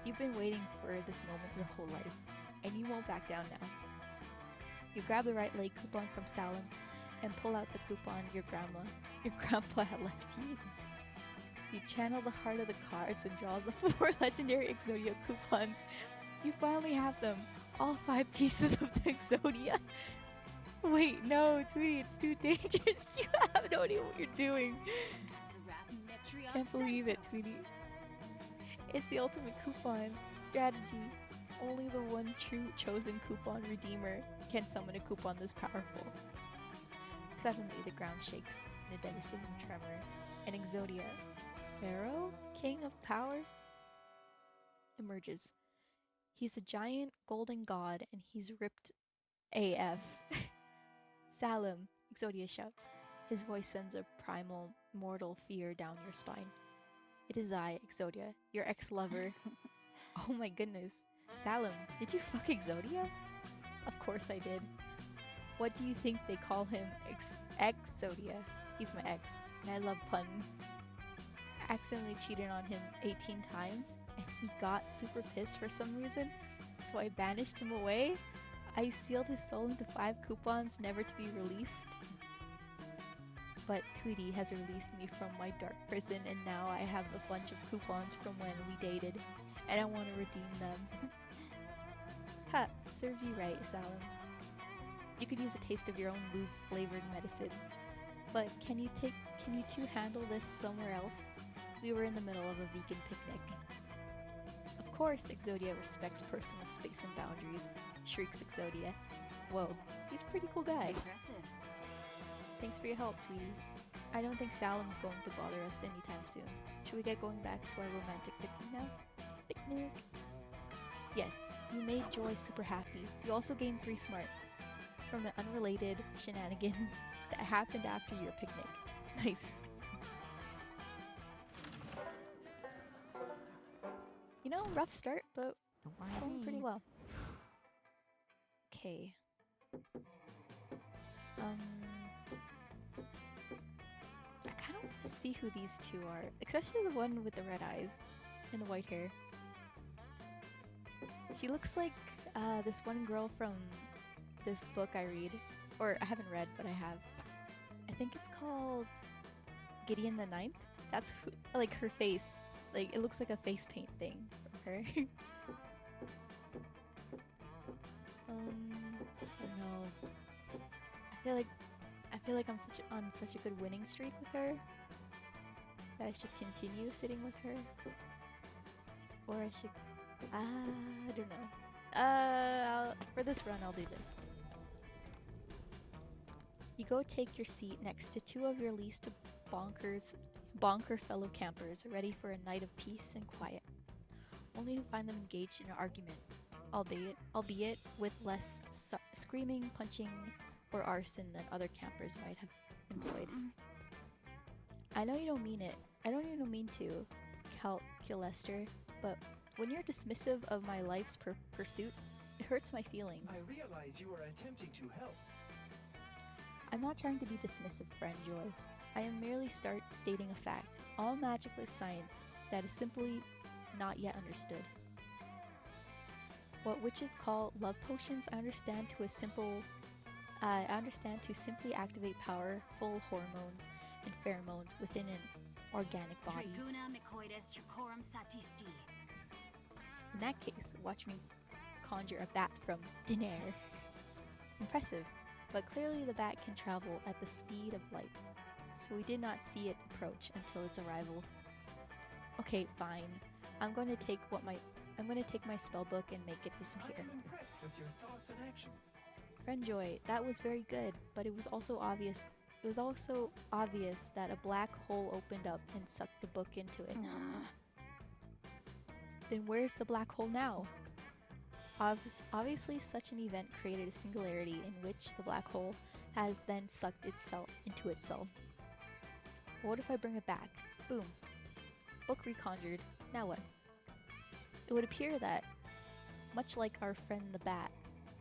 You've been waiting for this moment your whole life, and you won't back down now. You grab the right leg coupon from Salem and pull out the coupon your grandpa had left you. You channel the heart of the cards and draw the 4 legendary Exodia coupons. You finally have them. All 5 pieces of the Exodia. Wait, no, Tweety, it's too dangerous. You have no idea what you're doing. Can't believe it, Tweety. It's the ultimate coupon strategy. Only the one true chosen coupon redeemer can summon a coupon this powerful. Suddenly, the ground shakes in a devastating tremor, and Exodia, Pharaoh, King of Power, emerges. He's a giant golden god, and he's ripped AF. Salem, Exodia shouts. His voice sends a primal, mortal fear down your spine. It is I, Exodia, your ex-lover. Oh my goodness. Salem, did you fuck Exodia? Of course I did. What do you think they call him? Exodia. He's my ex, and I love puns. I accidentally cheated on him 18 times, and he got super pissed for some reason, so I banished him away. I sealed his soul into 5 coupons never to be released. But Tweety has released me from my dark prison, and now I have a bunch of coupons from when we dated, and I want to redeem them. Ha! Serves you right, Salem. You could use a taste of your own lube-flavored medicine. But can you two handle this somewhere else? We were in the middle of a vegan picnic. Of course, Exodia respects personal space and boundaries, shrieks Exodia. Whoa, he's a pretty cool guy. Impressive. Thanks for your help, Tweety. I don't think Salem's going to bother us anytime soon. Should we get going back to our romantic picnic now? Picnic! Yes, you made Joy super happy. You also gained 3 smart from an unrelated shenanigan that happened after your picnic. Nice. You know, rough start, but Don't it's going pretty well. Okay. I kind of want to see who these two are, especially the one with the red eyes and the white hair. She looks like this one girl from this book I read, or I haven't read, but I have. I think it's called Gideon the Ninth. That's who, like her face. Like it looks like a face paint thing from her. I don't know. I feel like I'm on such a good winning streak with her that I should continue sitting with her, or I should. I don't know. For this run, I'll do this. You go take your seat next to 2 of your least bonker fellow campers, ready for a night of peace and quiet. Only to find them engaged in an argument, albeit with less screaming, punching, or arson than other campers might have employed. I know you don't mean it. I don't even mean to, Kilester, but when you're dismissive of my life's pursuit, it hurts my feelings. I realize you are attempting to help. I'm not trying to be dismissive, friend Joy. I am merely stating a fact. All magic is science that is simply not yet understood. What witches call love potions, I understand to simply activate powerful hormones and pheromones within an organic body. Triguna Mycoides Tricorum Satisti. In that case, watch me conjure a bat from thin air. Impressive, but clearly the bat can travel at the speed of light, so we did not see it approach until its arrival. Okay, fine. I'm going to take my spell book and make it disappear. I am impressed with your thoughts and actions. Friend Joy, that was very good, but it was also obvious that a black hole opened up and sucked the book into it. Then where's the black hole now? Obviously, such an event created a singularity in which the black hole has then sucked itself into itself. But what if I bring it back? Boom. Book reconjured. Now what? It would appear that, much like our friend the bat,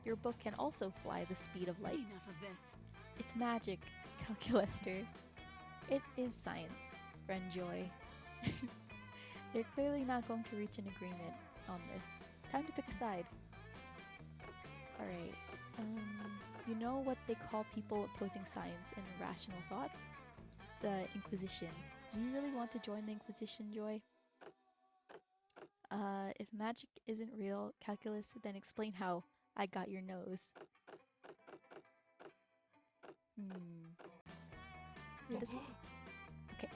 your book can also fly the speed of light. Enough of this. It's magic, Calculester. It is science, friend Joy. They're clearly not going to reach an agreement on this. Time to pick a side. Alright, you know what they call people opposing science and rational thoughts? The Inquisition. Do you really want to join the Inquisition, Joy? If magic isn't real calculus, then explain how I got your nose. This one? Okay.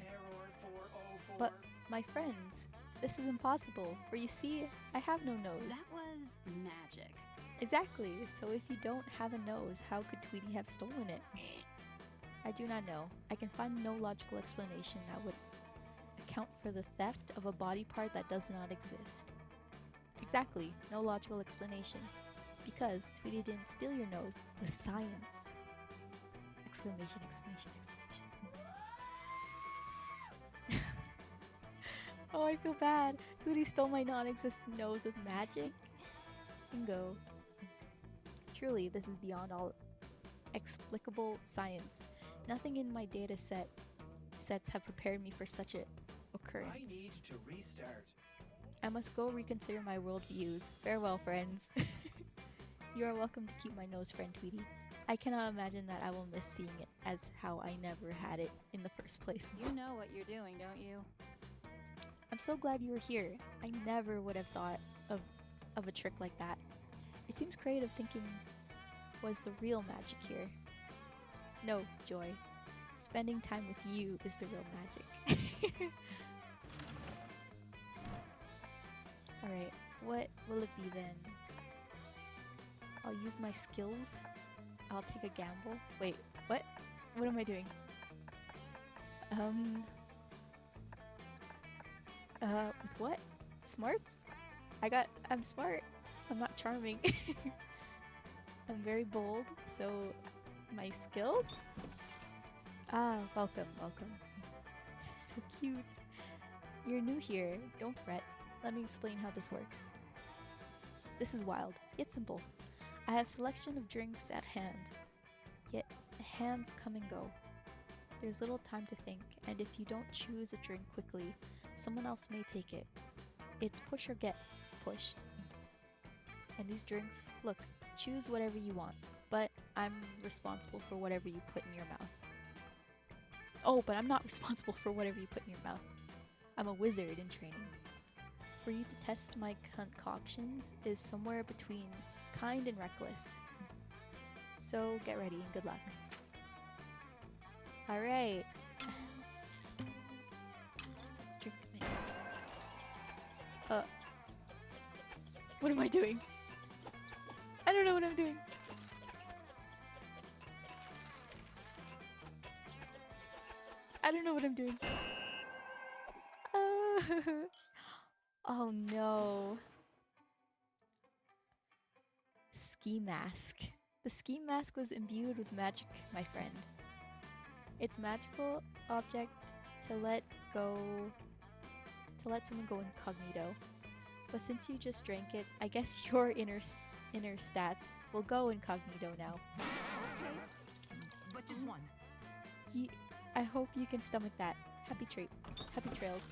Error 404. But, my friends, this is impossible, for you see, I have no nose. That was magic. Exactly, so if you don't have a nose, how could Tweety have stolen it? I do not know. I can find no logical explanation that would account for the theft of a body part that does not exist. Exactly, no logical explanation. Because Tweety didn't steal your nose with science. Exclamation, exclamation, exclamation. Oh, I feel bad. Tweety stole my non-existent nose with magic. Bingo. Truly, this is beyond all explicable science. Nothing in my data sets have prepared me for such an occurrence. I need to restart. I must go reconsider my worldviews. Farewell, friends. You are welcome to keep my nose, friend Tweety. I cannot imagine that I will miss seeing it as how I never had it in the first place. You know what you're doing, don't you? I'm so glad you were here. I never would have thought of a trick like that. It seems creative thinking was the real magic here. No, Joy. Spending time with you is the real magic. Alright, what will it be then? I'll use my skills. I'll take a gamble. Wait, what? What am I doing? With what? Smarts? I'm smart. I'm not charming. I'm very bold, so my skills? Ah, welcome, welcome. That's so cute. You're new here, don't fret. Let me explain how this works. This is wild, yet simple. I have selection of drinks at hand, yet hands come and go. There's little time to think, and if you don't choose a drink quickly, someone else may take it. It's push or get pushed. And these drinks, look, choose whatever you want, but I'm responsible for whatever you put in your mouth. Oh, but I'm not responsible for whatever you put in your mouth. I'm a wizard in training. For you to test my concoctions is somewhere between kind and reckless. So get ready and good luck. Alright. Drink me. What am I doing? I don't know what I'm doing. I don't know what I'm doing. Oh no. Ski mask. The ski mask was imbued with magic, my friend. It's magical object to let someone go incognito. But since you just drank it, I guess your inner stats will go incognito now. Okay, but just one. I hope you can stomach that. Happy trails.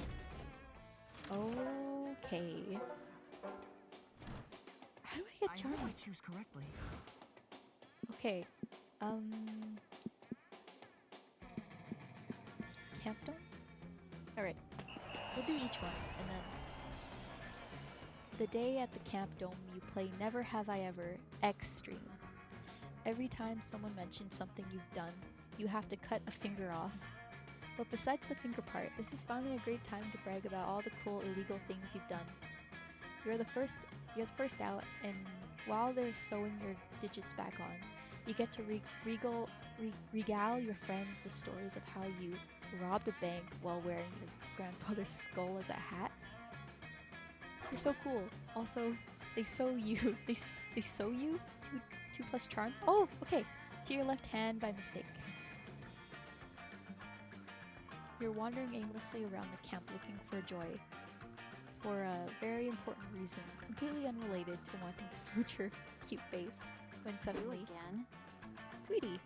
Okay. How do I get I hope charmed? I choose correctly. Okay. Camp Dome? Alright. We'll do each one, and then... The day at the Camp Dome, you play Never Have I Ever Extreme. Every time someone mentions something you've done, you have to cut a finger off. But besides the finger part, this is finally a great time to brag about all the cool illegal things you've done. You're the first out, and while they're sewing your digits back on, you get to regale your friends with stories of how you robbed a bank while wearing your grandfather's skull as a hat. You're so cool. Also, they sew you. They sew you? 2 plus charm? Oh, okay. To your left hand by mistake. You're wandering aimlessly around the camp looking for Joy. For a very important reason, completely unrelated to wanting to smooch her cute face, when suddenly... You again? Tweety,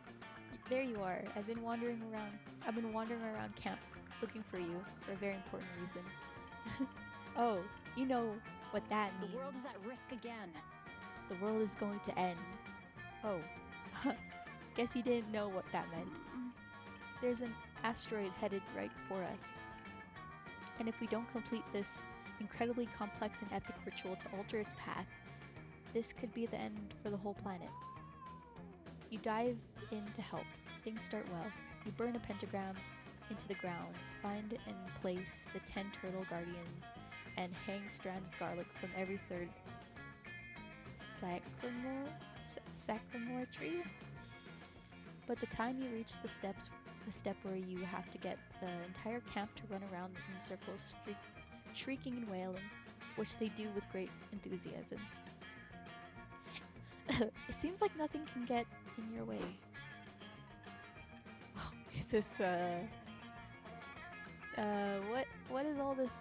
there you are. I've been wandering around camp looking for you for a very important reason. Oh, you know what that means. The world is at risk again. The world is going to end. Oh. Guess you didn't know what that meant. There's an asteroid headed right for us. And if we don't complete this incredibly complex and epic ritual to alter its path, this could be the end for the whole planet. You dive in to help. Things start well. You burn a pentagram into the ground, find and place the 10 turtle guardians, and hang strands of garlic from every third sycamore tree. But the time you reach the step where you have to get the entire camp to run around in circles, shrieking and wailing, which they do with great enthusiasm. It seems like nothing can get in your way. Is this, what is all this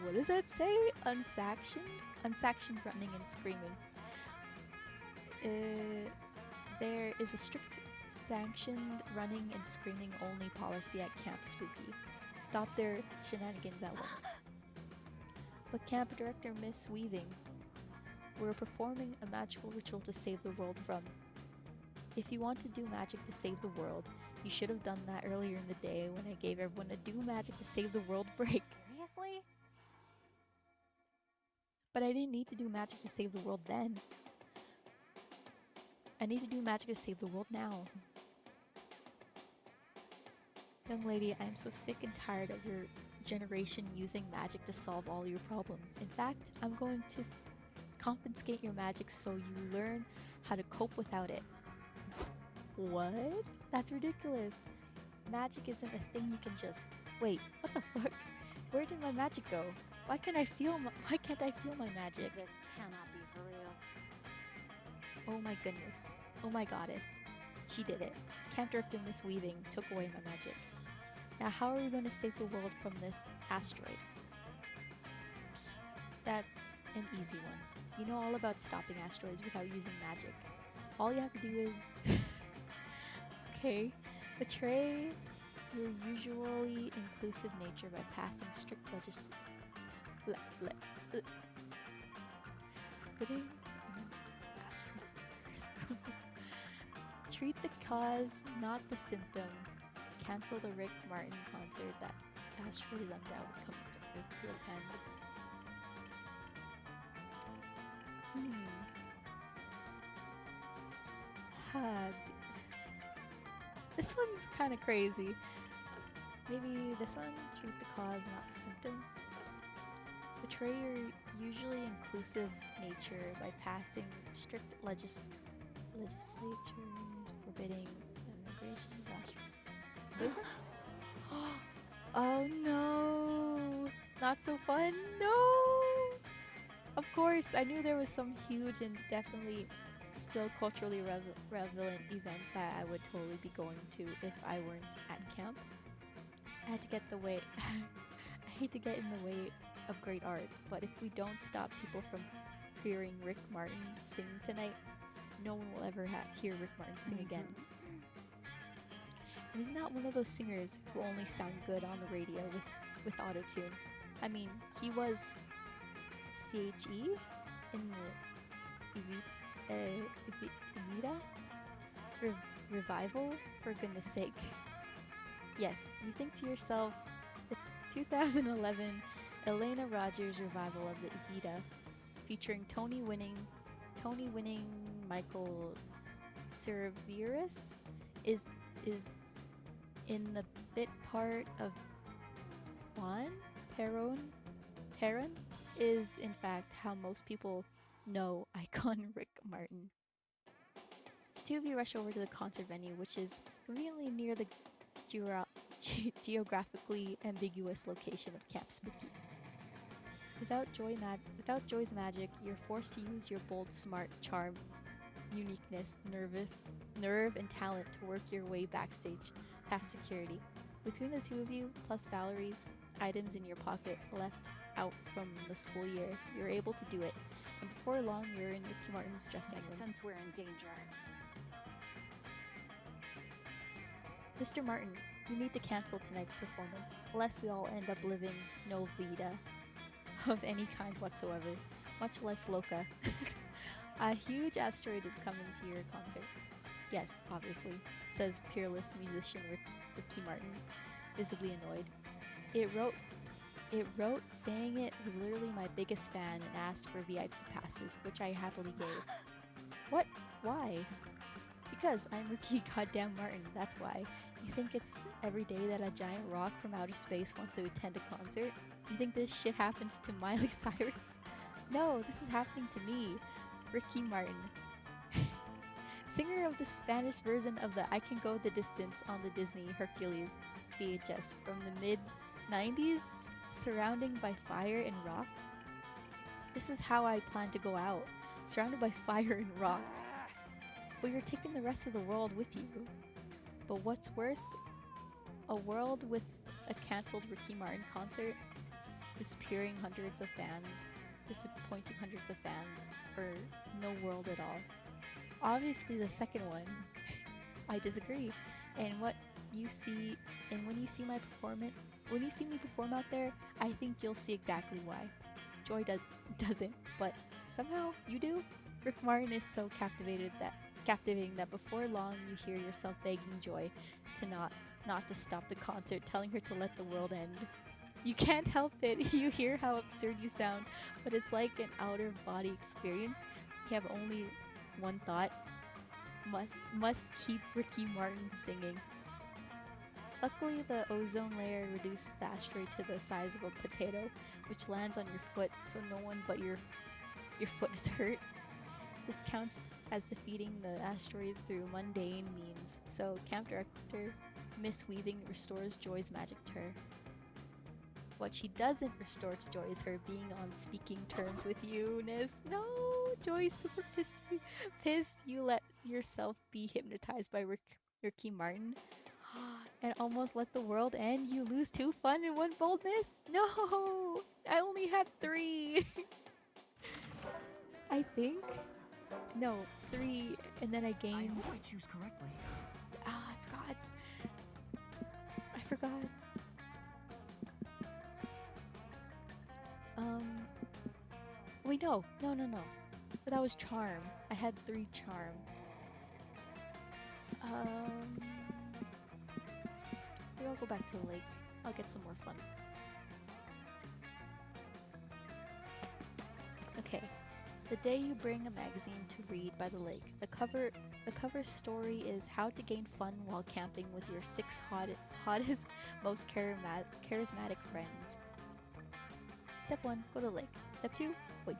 what does that say? Unsactioned running and screaming. There is a strict sanctioned running and screaming only policy at Camp Spooky. Stop their shenanigans at once. But Camp Director Miss Weaving, we're performing a magical ritual to save the world from... If you want to do magic to save the world, you should have done that earlier in the day when I gave everyone a do magic to save the world break. Seriously? But I didn't need to do magic to save the world then. I need to do magic to save the world now. Young lady, I am so sick and tired of your generation using magic to solve all your problems. In fact, I'm going to confiscate your magic so you learn how to cope without it. What? That's ridiculous. Magic isn't a thing you can just... Wait, what the fuck? Where did my magic go? Why can't I feel why can't I feel my magic? This cannot be for real. Oh my goodness. Oh my goddess. She did it. Camp Director Miss Weaving took away my magic. Now how are we going to save the world from this asteroid? Psst, that's an easy one. You know all about stopping asteroids without using magic. All you have to do is... okay. Betray your usually inclusive nature by passing strict forbidding asteroids. Treat the cause, not the symptom. Cancel the Rick Martin concert that asteroid is undoubtedly coming to Earth to attend. Hug. This one's kind of crazy. Maybe this one? Treat the cause, not the symptom. Betray your usually inclusive nature by passing strict legislatures forbidding immigration of asteroids. This one? Oh no! Not so fun? No! Of course, I knew there was some huge and definitely still culturally relevant event that I would totally be going to if I weren't at camp. I had to get the way. I hate to get in the way of great art, but if we don't stop people from hearing Rick Martin sing tonight, no one will ever hear Rick Martin sing again. And he's not one of those singers who only sound good on the radio with auto-tune. I mean, he was CHE in the Evita revival, for goodness sake. Yes, you think to yourself, the 2011 Elena Rogers revival of the Evita, featuring Tony-winning Michael Cerveris, is in the bit part of Juan Perón is in fact how most people know icon Rick Martin. The two of you rush over to the concert venue, which is conveniently near the geographically ambiguous location of Camp Spooky. Without Joy's magic, you're forced to use your bold, smart, charm, uniqueness, nerve, and talent to work your way backstage past security. Between the two of you, plus Valerie's items in your pocket left out from the school year, you're able to do it. And before long, you're in Ricky Martin's dressing room. Since we're in danger. Mr. Martin, you need to cancel tonight's performance, lest we all end up living no vida of any kind whatsoever, much less loca. A huge asteroid is coming to your concert. Yes, obviously, says peerless musician Ricky Martin, visibly annoyed. It wrote saying it was literally my biggest fan and asked for VIP passes, which I happily gave. What? Why? Because I'm Ricky goddamn Martin, that's why. You think it's every day that a giant rock from outer space wants to attend a concert? You think this shit happens to Miley Cyrus? No, this is happening to me, Ricky Martin. Singer of the Spanish version of the I Can Go the Distance on the Disney Hercules VHS from the mid-90s, surrounding by fire and rock. This is how I plan to go out, surrounded by fire and rock. But you're taking the rest of the world with you. But what's worse, a world with a cancelled Ricky Martin concert, disappointing hundreds of fans, or no world at all. Obviously the second one. I disagree. And when you see me perform out there, I think you'll see exactly why. Joy doesn't, but somehow you do. Rick Martin is so captivating that before long you hear yourself begging Joy to not to stop the concert, telling her to let the world end. You can't help it. You hear how absurd you sound, but it's like an outer body experience. You have only one thought. Must keep Ricky Martin singing. Luckily, the ozone layer reduced the asteroid to the size of a potato, which lands on your foot, so no one but your foot is hurt. This counts as defeating the asteroid through mundane means, so camp director Miss Weaving restores Joy's magic to her. What she doesn't restore to Joy is her being on speaking terms with Eunice. No, Joy's super pissed you let yourself be hypnotized by Ricky Martin and almost let the world end. You lose 2 fun and 1 boldness. No, I only had 3. I think. No, 3, and then I I gained. hope I choose correctly. Ah, I forgot. Wait, no. But that was charm. I had 3 charm. Maybe I'll go back to the lake. I'll get some more fun. Okay. The day you bring a magazine to read by the lake. The cover story is how to gain fun while camping with your 6 hottest, most charismatic friends. Step 1, go to the lake. Step 2, wait.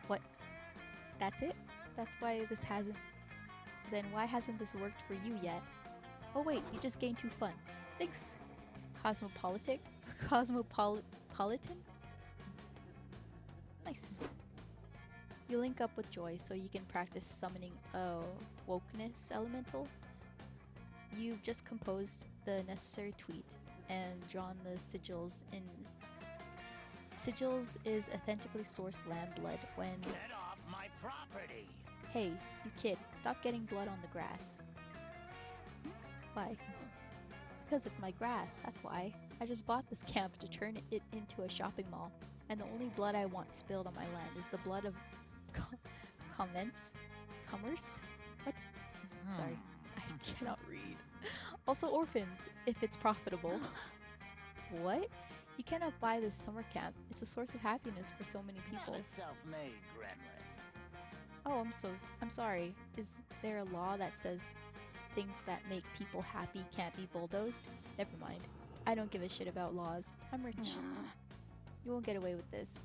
What? That's it? That's why this hasn't... Then why hasn't this worked for you yet? Oh wait, you just gained 2 fun. Thanks. Cosmopolitan? Nice. You link up with Joy so you can practice summoning a wokeness elemental. You've just composed the necessary tweet and drawn the sigils in. Sigils is authentically sourced lamb blood when... Get off my property! Hey, you kid, stop getting blood on the grass. Why? Because it's my grass, that's why. I just bought this camp to turn it into a shopping mall, and the only blood I want spilled on my land is the blood of commerce? What? Sorry, I cannot read. Also orphans, if it's profitable. What? You cannot buy this summer camp. It's a source of happiness for so many people. Not a self-made gremlin. Oh, I'm sorry. Is there a law that says things that make people happy can't be bulldozed? Never mind. I don't give a shit about laws. I'm rich. You won't get away with this.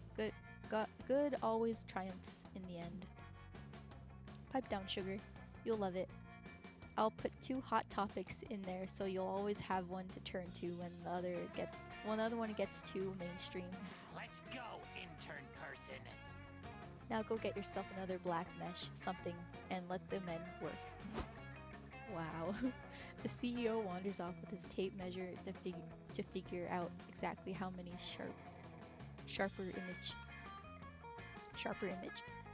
Good always triumphs in the end. Pipe down, sugar. You'll love it. I'll put 2 hot topics in there so you'll always have one to turn to when the other one gets too mainstream. Let's go, intern person. Now go get yourself another black mesh something and let the men work. Wow. The CEO wanders off with his tape measure to figure out exactly how many sharper image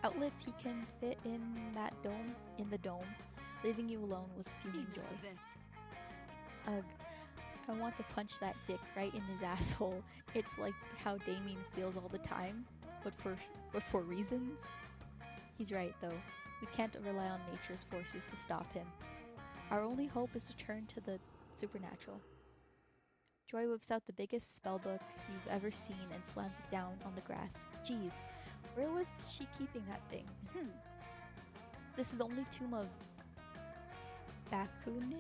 outlets he can fit in the dome, leaving you alone with fuming joy. Ugh. I want to punch that dick right in his asshole. It's like how Damien feels all the time, but for reasons. He's right though. We can't rely on nature's forces to stop him. Our only hope is to turn to the supernatural. Joy whips out the biggest spellbook you've ever seen and slams it down on the grass. Geez, where was she keeping that thing? This is the only tomb of Bakunin,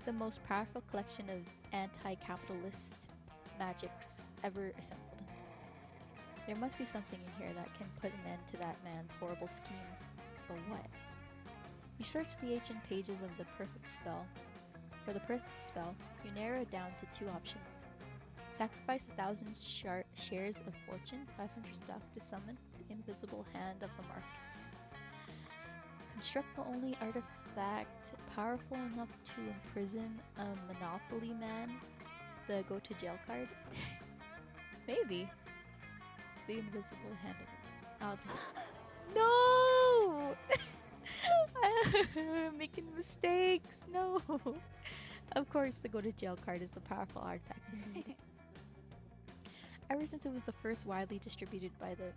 the most powerful collection of anti-capitalist magics ever assembled. There must be something in here that can put an end to that man's horrible schemes. But what? You search the ancient pages of the perfect spell. For the perfect spell, you narrow it down to 2 options. Sacrifice 1,000 shares of fortune, 500 stock to summon the invisible hand of the market. Construct the only artifact powerful enough to imprison a Monopoly man, the go to jail card. Maybe. The invisible hand of I'll do it. No! I'm making mistakes. No. Of course, the go to jail card is the powerful artifact indeed. Ever since it was the first widely distributed by the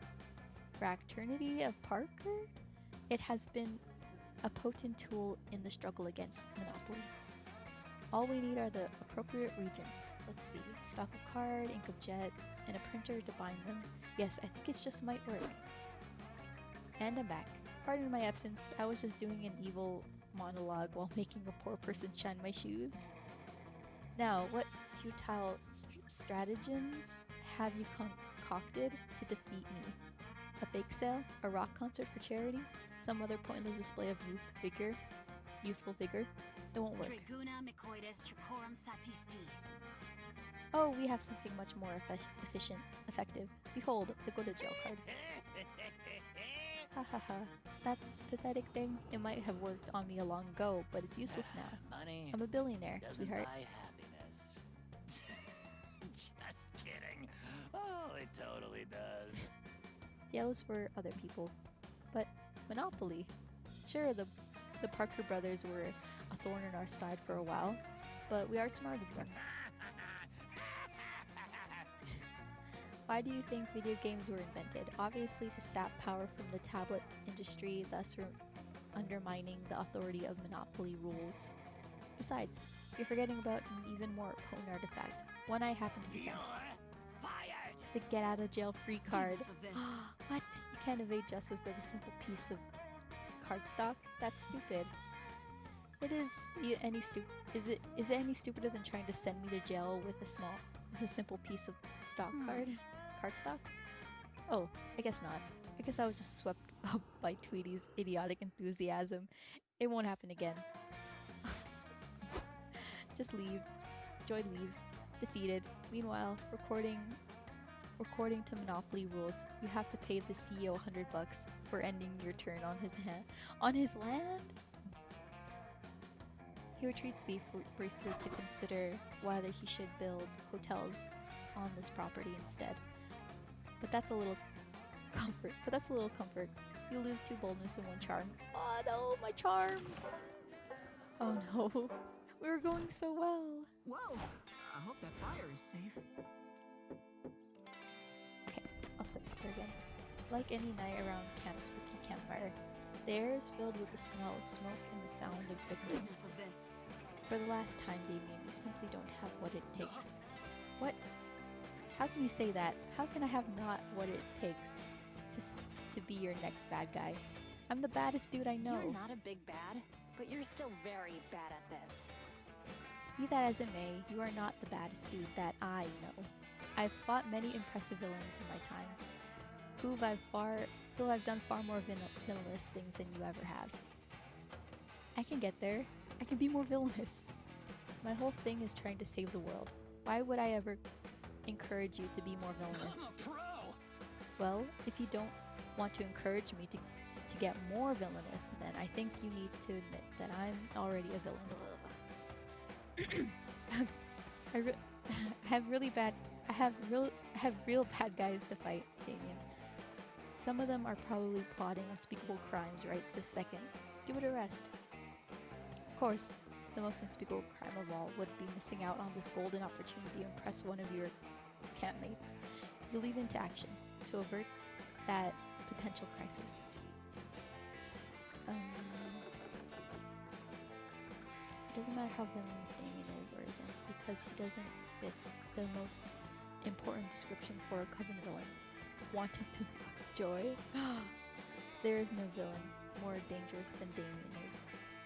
Fraternity of Parker, it has been a potent tool in the struggle against Monopoly. All we need are the appropriate regents. Let's see. Stock of card, ink of jet, and a printer to bind them. Yes, I think it just might work. And I'm back. Pardon my absence. I was just doing an evil monologue while making a poor person shine my shoes. Now, what futile stratagems have you concocted to defeat me? A bake sale? A rock concert for charity? Some other pointless display of youthful vigor? It won't work. Triguna Micoides Tricorum Satisti. Oh, we have something much more effective. Behold, the go to jail card. Ha ha ha. That pathetic thing? It might have worked on me long ago, but it's useless now. Money I'm a billionaire, doesn't sweetheart. buy happiness. Just kidding. Oh, it totally does. Jail is for other people. But Monopoly. Sure, the Parker brothers were a thorn in our side for a while, but we outsmarted them. Why do you think video games were invented? Obviously to sap power from the tablet industry, thus undermining the authority of Monopoly rules. Besides, you're forgetting about an even more potent artifact, one I happen to You're possess. fired. The get out of jail free card. Enough of this. What? You can't evade justice with a simple piece of cardstock? That's stupid. It is Is it any stupider than trying to send me to jail with a simple piece of stock cardstock? Oh, I guess not. I guess I was just swept up by Tweety's idiotic enthusiasm. It won't happen again. Just leave. Joy leaves. Defeated. Meanwhile, according to Monopoly rules, you have to pay the CEO $100 for ending your turn on his land. He retreats briefly to consider whether he should build hotels on this property instead. But that's a little comfort. You lose 2 boldness and 1 charm. Oh no, my charm! Oh no, we were going so well. Whoa! I hope that fire is safe. Okay, I'll sit here again. Like any night around Camp's spooky campfire, the air is filled with the smell of smoke and the sound of bickering. Enough of this. For the last time, Damien, you simply don't have what it takes. What? How can you say that? How can I have not what it takes to be your next bad guy? I'm the baddest dude I know. You're not a big bad, but you're still very bad at this. Be that as it may, you are not the baddest dude that I know. I've fought many impressive villains in my time, who I've done far more villainous things than you ever have. I can get there. I can be more villainous. My whole thing is trying to save the world. Why would I ever encourage you to be more villainous? I'm a pro. Well, if you don't want to encourage me to get more villainous, then I think you need to admit that I'm already a villain. I have real bad guys to fight, Damien. Some of them are probably plotting unspeakable crimes right this second. Give it a rest. Of course, the most unspeakable crime of all would be missing out on this golden opportunity to impress one of your campmates. You lead into action to avert that potential crisis. It doesn't matter how villainous Damien is or isn't, because he doesn't fit the most important description for a coven villain. Wanting to fuck Joy? There is no villain more dangerous than Damien is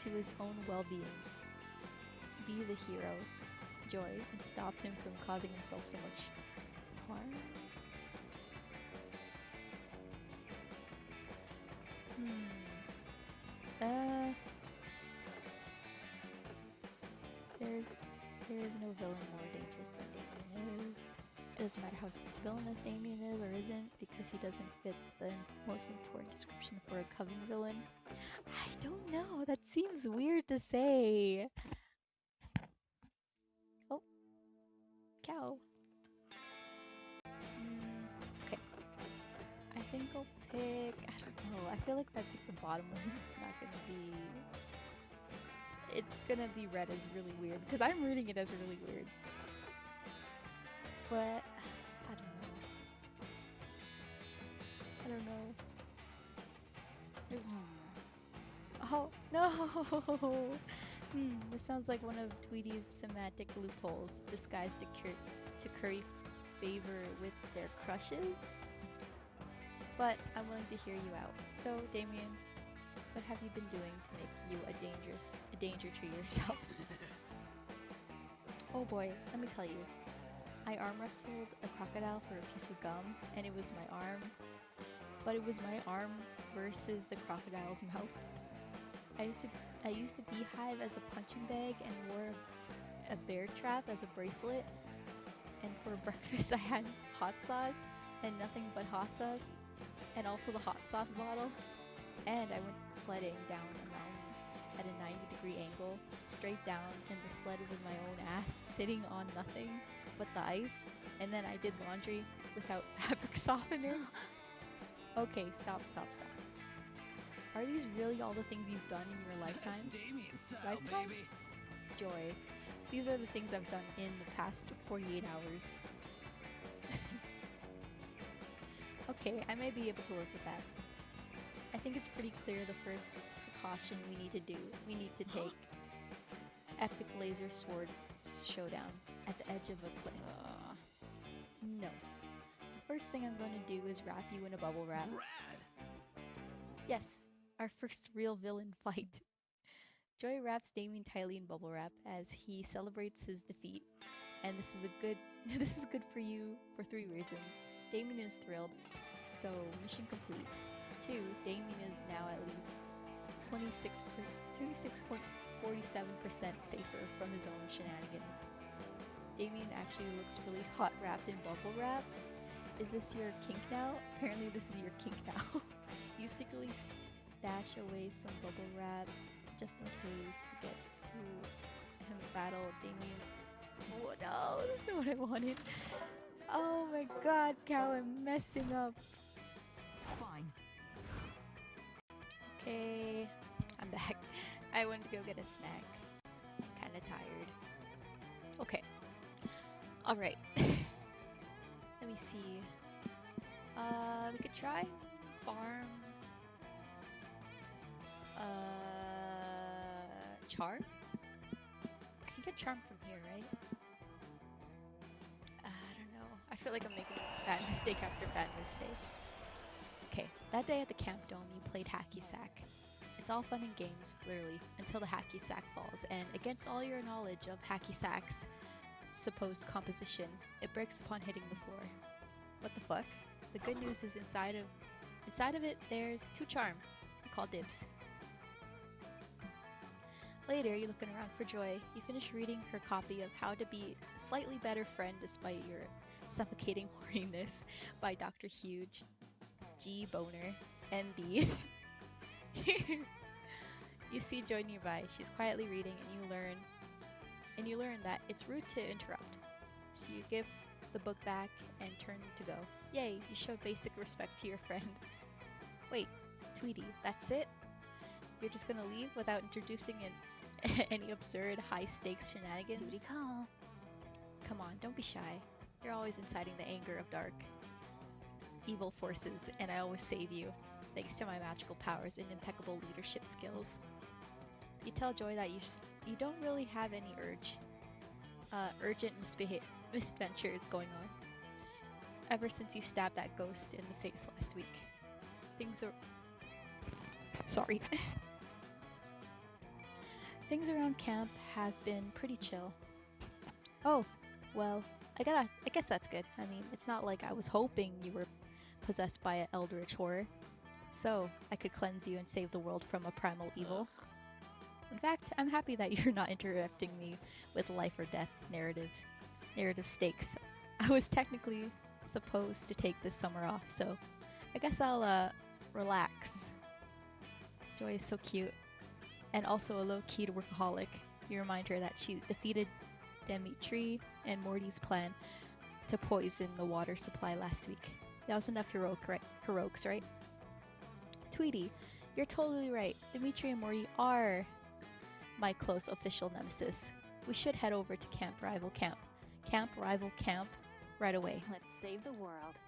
to his own well-being. Be the hero, Joy, and stop him from causing himself so much harm. There is no villain more dangerous than Damien is. It doesn't matter how villainous Damien is or isn't, because he doesn't fit the most important description for a coven villain. I don't know, that seems weird to say. Oh. Cow. Okay. I think I'll pick... I don't know. I feel like if I pick the bottom one, it's not gonna be... It's gonna be read as really weird, because I'm reading it as really weird. But... I don't know. Oh, no! This sounds like one of Tweety's semantic loopholes disguised to curry favor with their crushes. But I'm willing to hear you out. So, Damien, what have you been doing to make you a danger to yourself? Oh boy, let me tell you. I arm wrestled a crocodile for a piece of gum, and it was my arm. But it was my arm versus the crocodile's mouth. I used a beehive as a punching bag and wore a bear trap as a bracelet. And for breakfast I had hot sauce and nothing but hot sauce, and also the hot sauce bottle. And I went sledding down a mountain at a 90-degree angle, straight down, and the sled was my own ass sitting on nothing but the ice. And then I did laundry without fabric softener. Okay, stop. Are these really all the things you've done in your lifetime? That's Damien style, Lifetime? baby. Joy. These are the things I've done in the past 48 hours. Okay, I may be able to work with that. I think it's pretty clear the first precaution we need to take. Epic laser sword showdown at the edge of a cliff. No. The first thing I'm going to do is wrap you in a bubble wrap. Rad. Yes, our first real villain fight. Joy wraps Damien tightly in bubble wrap as he celebrates his defeat, and this is good for you for 3 reasons. Damien is thrilled, so mission complete. 2, Damien is now at least 26.47% safer from his own shenanigans. Damien actually looks really hot wrapped in bubble wrap. Is this your kink now? Apparently this is your kink now. You secretly stash away some bubble wrap just in case you get to battle Damien. Oh no, that's not what I wanted. Oh my god, Cow, I'm messing up. Fine. Okay, I'm back. I went to go get a snack. Kinda tired. Okay. Alright. Let me see. We could try farm. Charm? I can get charm from here, right? I don't know. I feel like I'm making bad mistake after bad mistake. Okay, that day at the camp dome you played hacky sack. It's all fun and games, literally, until the hacky sack falls, and against all your knowledge of hacky sack's supposed composition, it breaks upon hitting the floor. What the fuck? The good news is inside of it there's 2 charm. You call dibs. Later, you're looking around for Joy. You finish reading her copy of How to Be a Slightly Better Friend Despite Your Suffocating Horniness by Dr. Huge G. Boner, MD. You see Joy nearby. She's quietly reading, and you learn that it's rude to interrupt. So you give the book back and turn to go. Yay, you show basic respect to your friend. Wait, Tweety, that's it? You're just gonna leave without introducing any absurd high-stakes shenanigans? Duty calls. Come on, don't be shy. You're always inciting the anger of dark, evil forces, and I always save you, thanks to my magical powers and impeccable leadership skills. You tell Joy that you don't really have any urgent misadventures going on, ever since you stabbed that ghost in the face last week. Things around camp have been pretty chill. Oh, well, I guess that's good. I mean, it's not like I was hoping you were possessed by an eldritch horror, so I could cleanse you and save the world from a primal evil. In fact, I'm happy that you're not interrupting me with life or death narrative stakes. I was technically supposed to take this summer off, so I guess I'll relax. Joy is so cute, and also a low-key workaholic. You remind her that she defeated Dimitri and Morty's plan to poison the water supply last week. That was enough heroics, right? Tweety, you're totally right. Dimitri and Morty are my close official nemesis. We should head over to Camp Rival Camp right away. Let's save the world.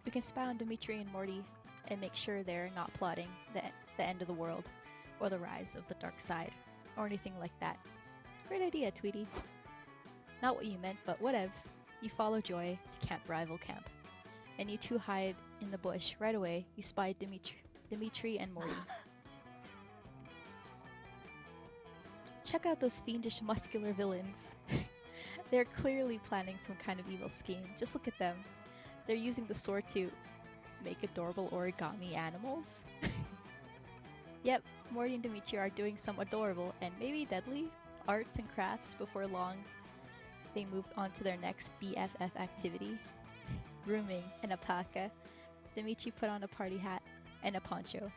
We can spy on Dimitri and Morty and make sure they're not plotting the end of the world or the rise of the dark side. or anything like that. Great idea, Tweety. Not what you meant, but whatevs. You follow Joy to Camp Rival Camp, and you two hide in the bush. Right away, you spy Dimitri and Morty. Check out those fiendish muscular villains. They're clearly planning some kind of evil scheme. Just look at them. They're using the sword to make adorable origami animals. Yep, Morty and Dimitri are doing some adorable and maybe deadly arts and crafts. Before long, they move on to their next BFF activity, grooming an alpaca. Dimitri put on a party hat and a poncho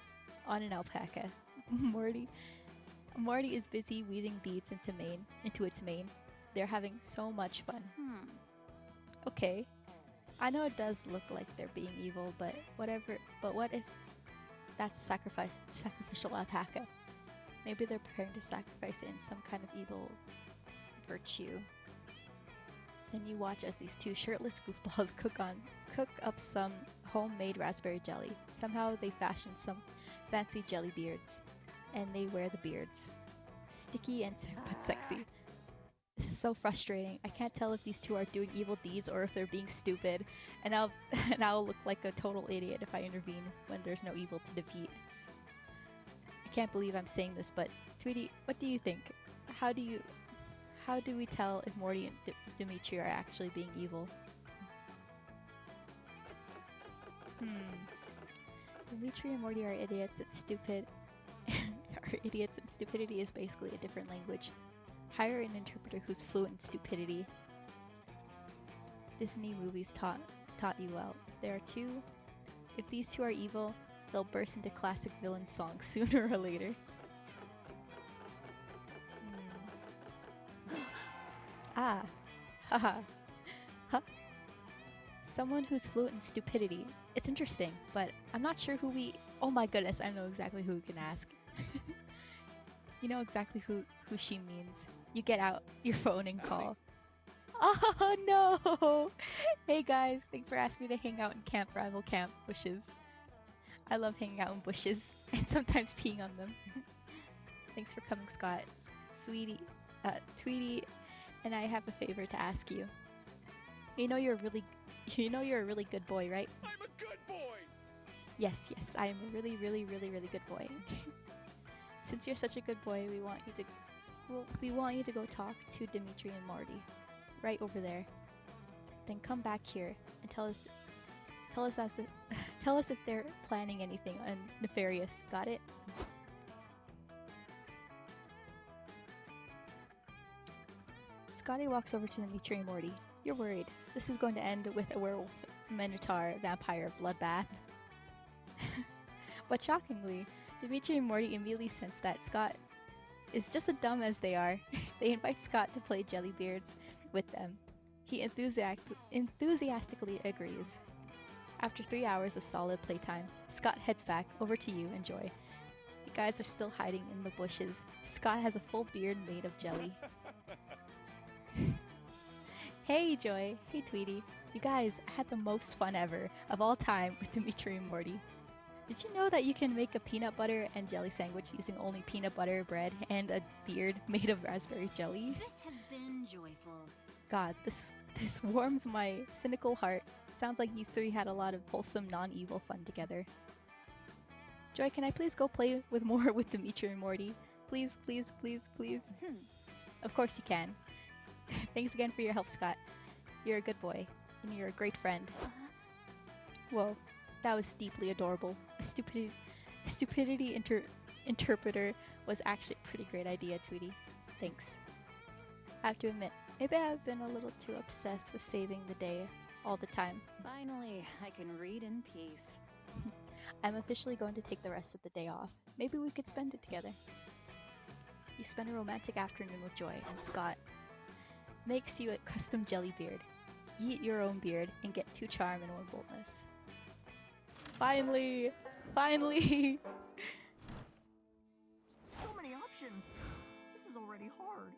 on an alpaca. Morty is busy weaving beads into its mane. They're having so much fun. Okay, I know it does look like they're being evil, but whatever. But what if that's a sacrificial alpaca? Maybe they're preparing to sacrifice it in some kind of evil virtue. Then you watch as these two shirtless goofballs cook up some homemade raspberry jelly. Somehow they fashion some fancy jelly beards, and they wear the beards. Sticky and but sexy. This is so frustrating. I can't tell if these two are doing evil deeds or if they're being stupid, and I'll look like a total idiot if I intervene when there's no evil to defeat. I can't believe I'm saying this, but Tweety, what do you think? How do we tell if Morty and Dimitri are actually being evil? Dimitri and Morty are idiots and stupid. Are idiots, and stupidity is basically a different language. Hire an interpreter who's fluent in stupidity. Disney movies taught you well. If these two are evil, they'll burst into classic villain songs sooner or later. Ah. Haha. Huh. Someone who's fluent in stupidity. It's interesting, but I'm not sure who we... Oh my goodness, I know exactly who we can ask. You know exactly who she means. You get out your phone and call. Oh no! Hey guys, thanks for asking me to hang out in Camp Rival Camp bushes. I love hanging out in bushes and sometimes peeing on them. Thanks for coming, Scott. Tweety, and I have a favor to ask you. You know you're a really good boy, right? I'm a good boy! Yes, I am a really good boy. Since you're such a good boy, we want you to go talk to Dimitri and Morty, right over there. Then come back here and tell us if they're planning anything nefarious. Got it? Scotty walks over to Dimitri and Morty. You're worried. This is going to end with a werewolf, minotaur, vampire bloodbath. But shockingly, Dimitri and Morty immediately sense that Scott is just as dumb as they are. They invite Scott to play Jellybeards with them. He enthusiastically agrees. After 3 hours of solid playtime, Scott heads back over to you and Joy. You guys are still hiding in the bushes. Scott has a full beard made of jelly. Hey Joy, hey Tweety. You guys had the most fun ever of all time with Dimitri and Morty. Did you know that you can make a peanut butter and jelly sandwich using only peanut butter, bread, and a beard made of raspberry jelly? This has been joyful. God, this warms my cynical heart. Sounds like you three had a lot of wholesome, non-evil fun together. Joy, can I please go play with more with Dimitri and Morty? Please, please, please, please. Of course you can. Thanks again for your help, Scott. You're a good boy, and you're a great friend. Whoa, that was deeply adorable. A stupidity interpreter was actually a pretty great idea, Tweety. Thanks. I have to admit, maybe I've been a little too obsessed with saving the day all the time. Finally, I can read in peace. I'm officially going to take the rest of the day off. Maybe we could spend it together. You spend a romantic afternoon with Joy, and Scott makes you a custom jelly beard. You eat your own beard and get 2 charm and 1 boldness. Finally! Finally! So many options. This is already hard.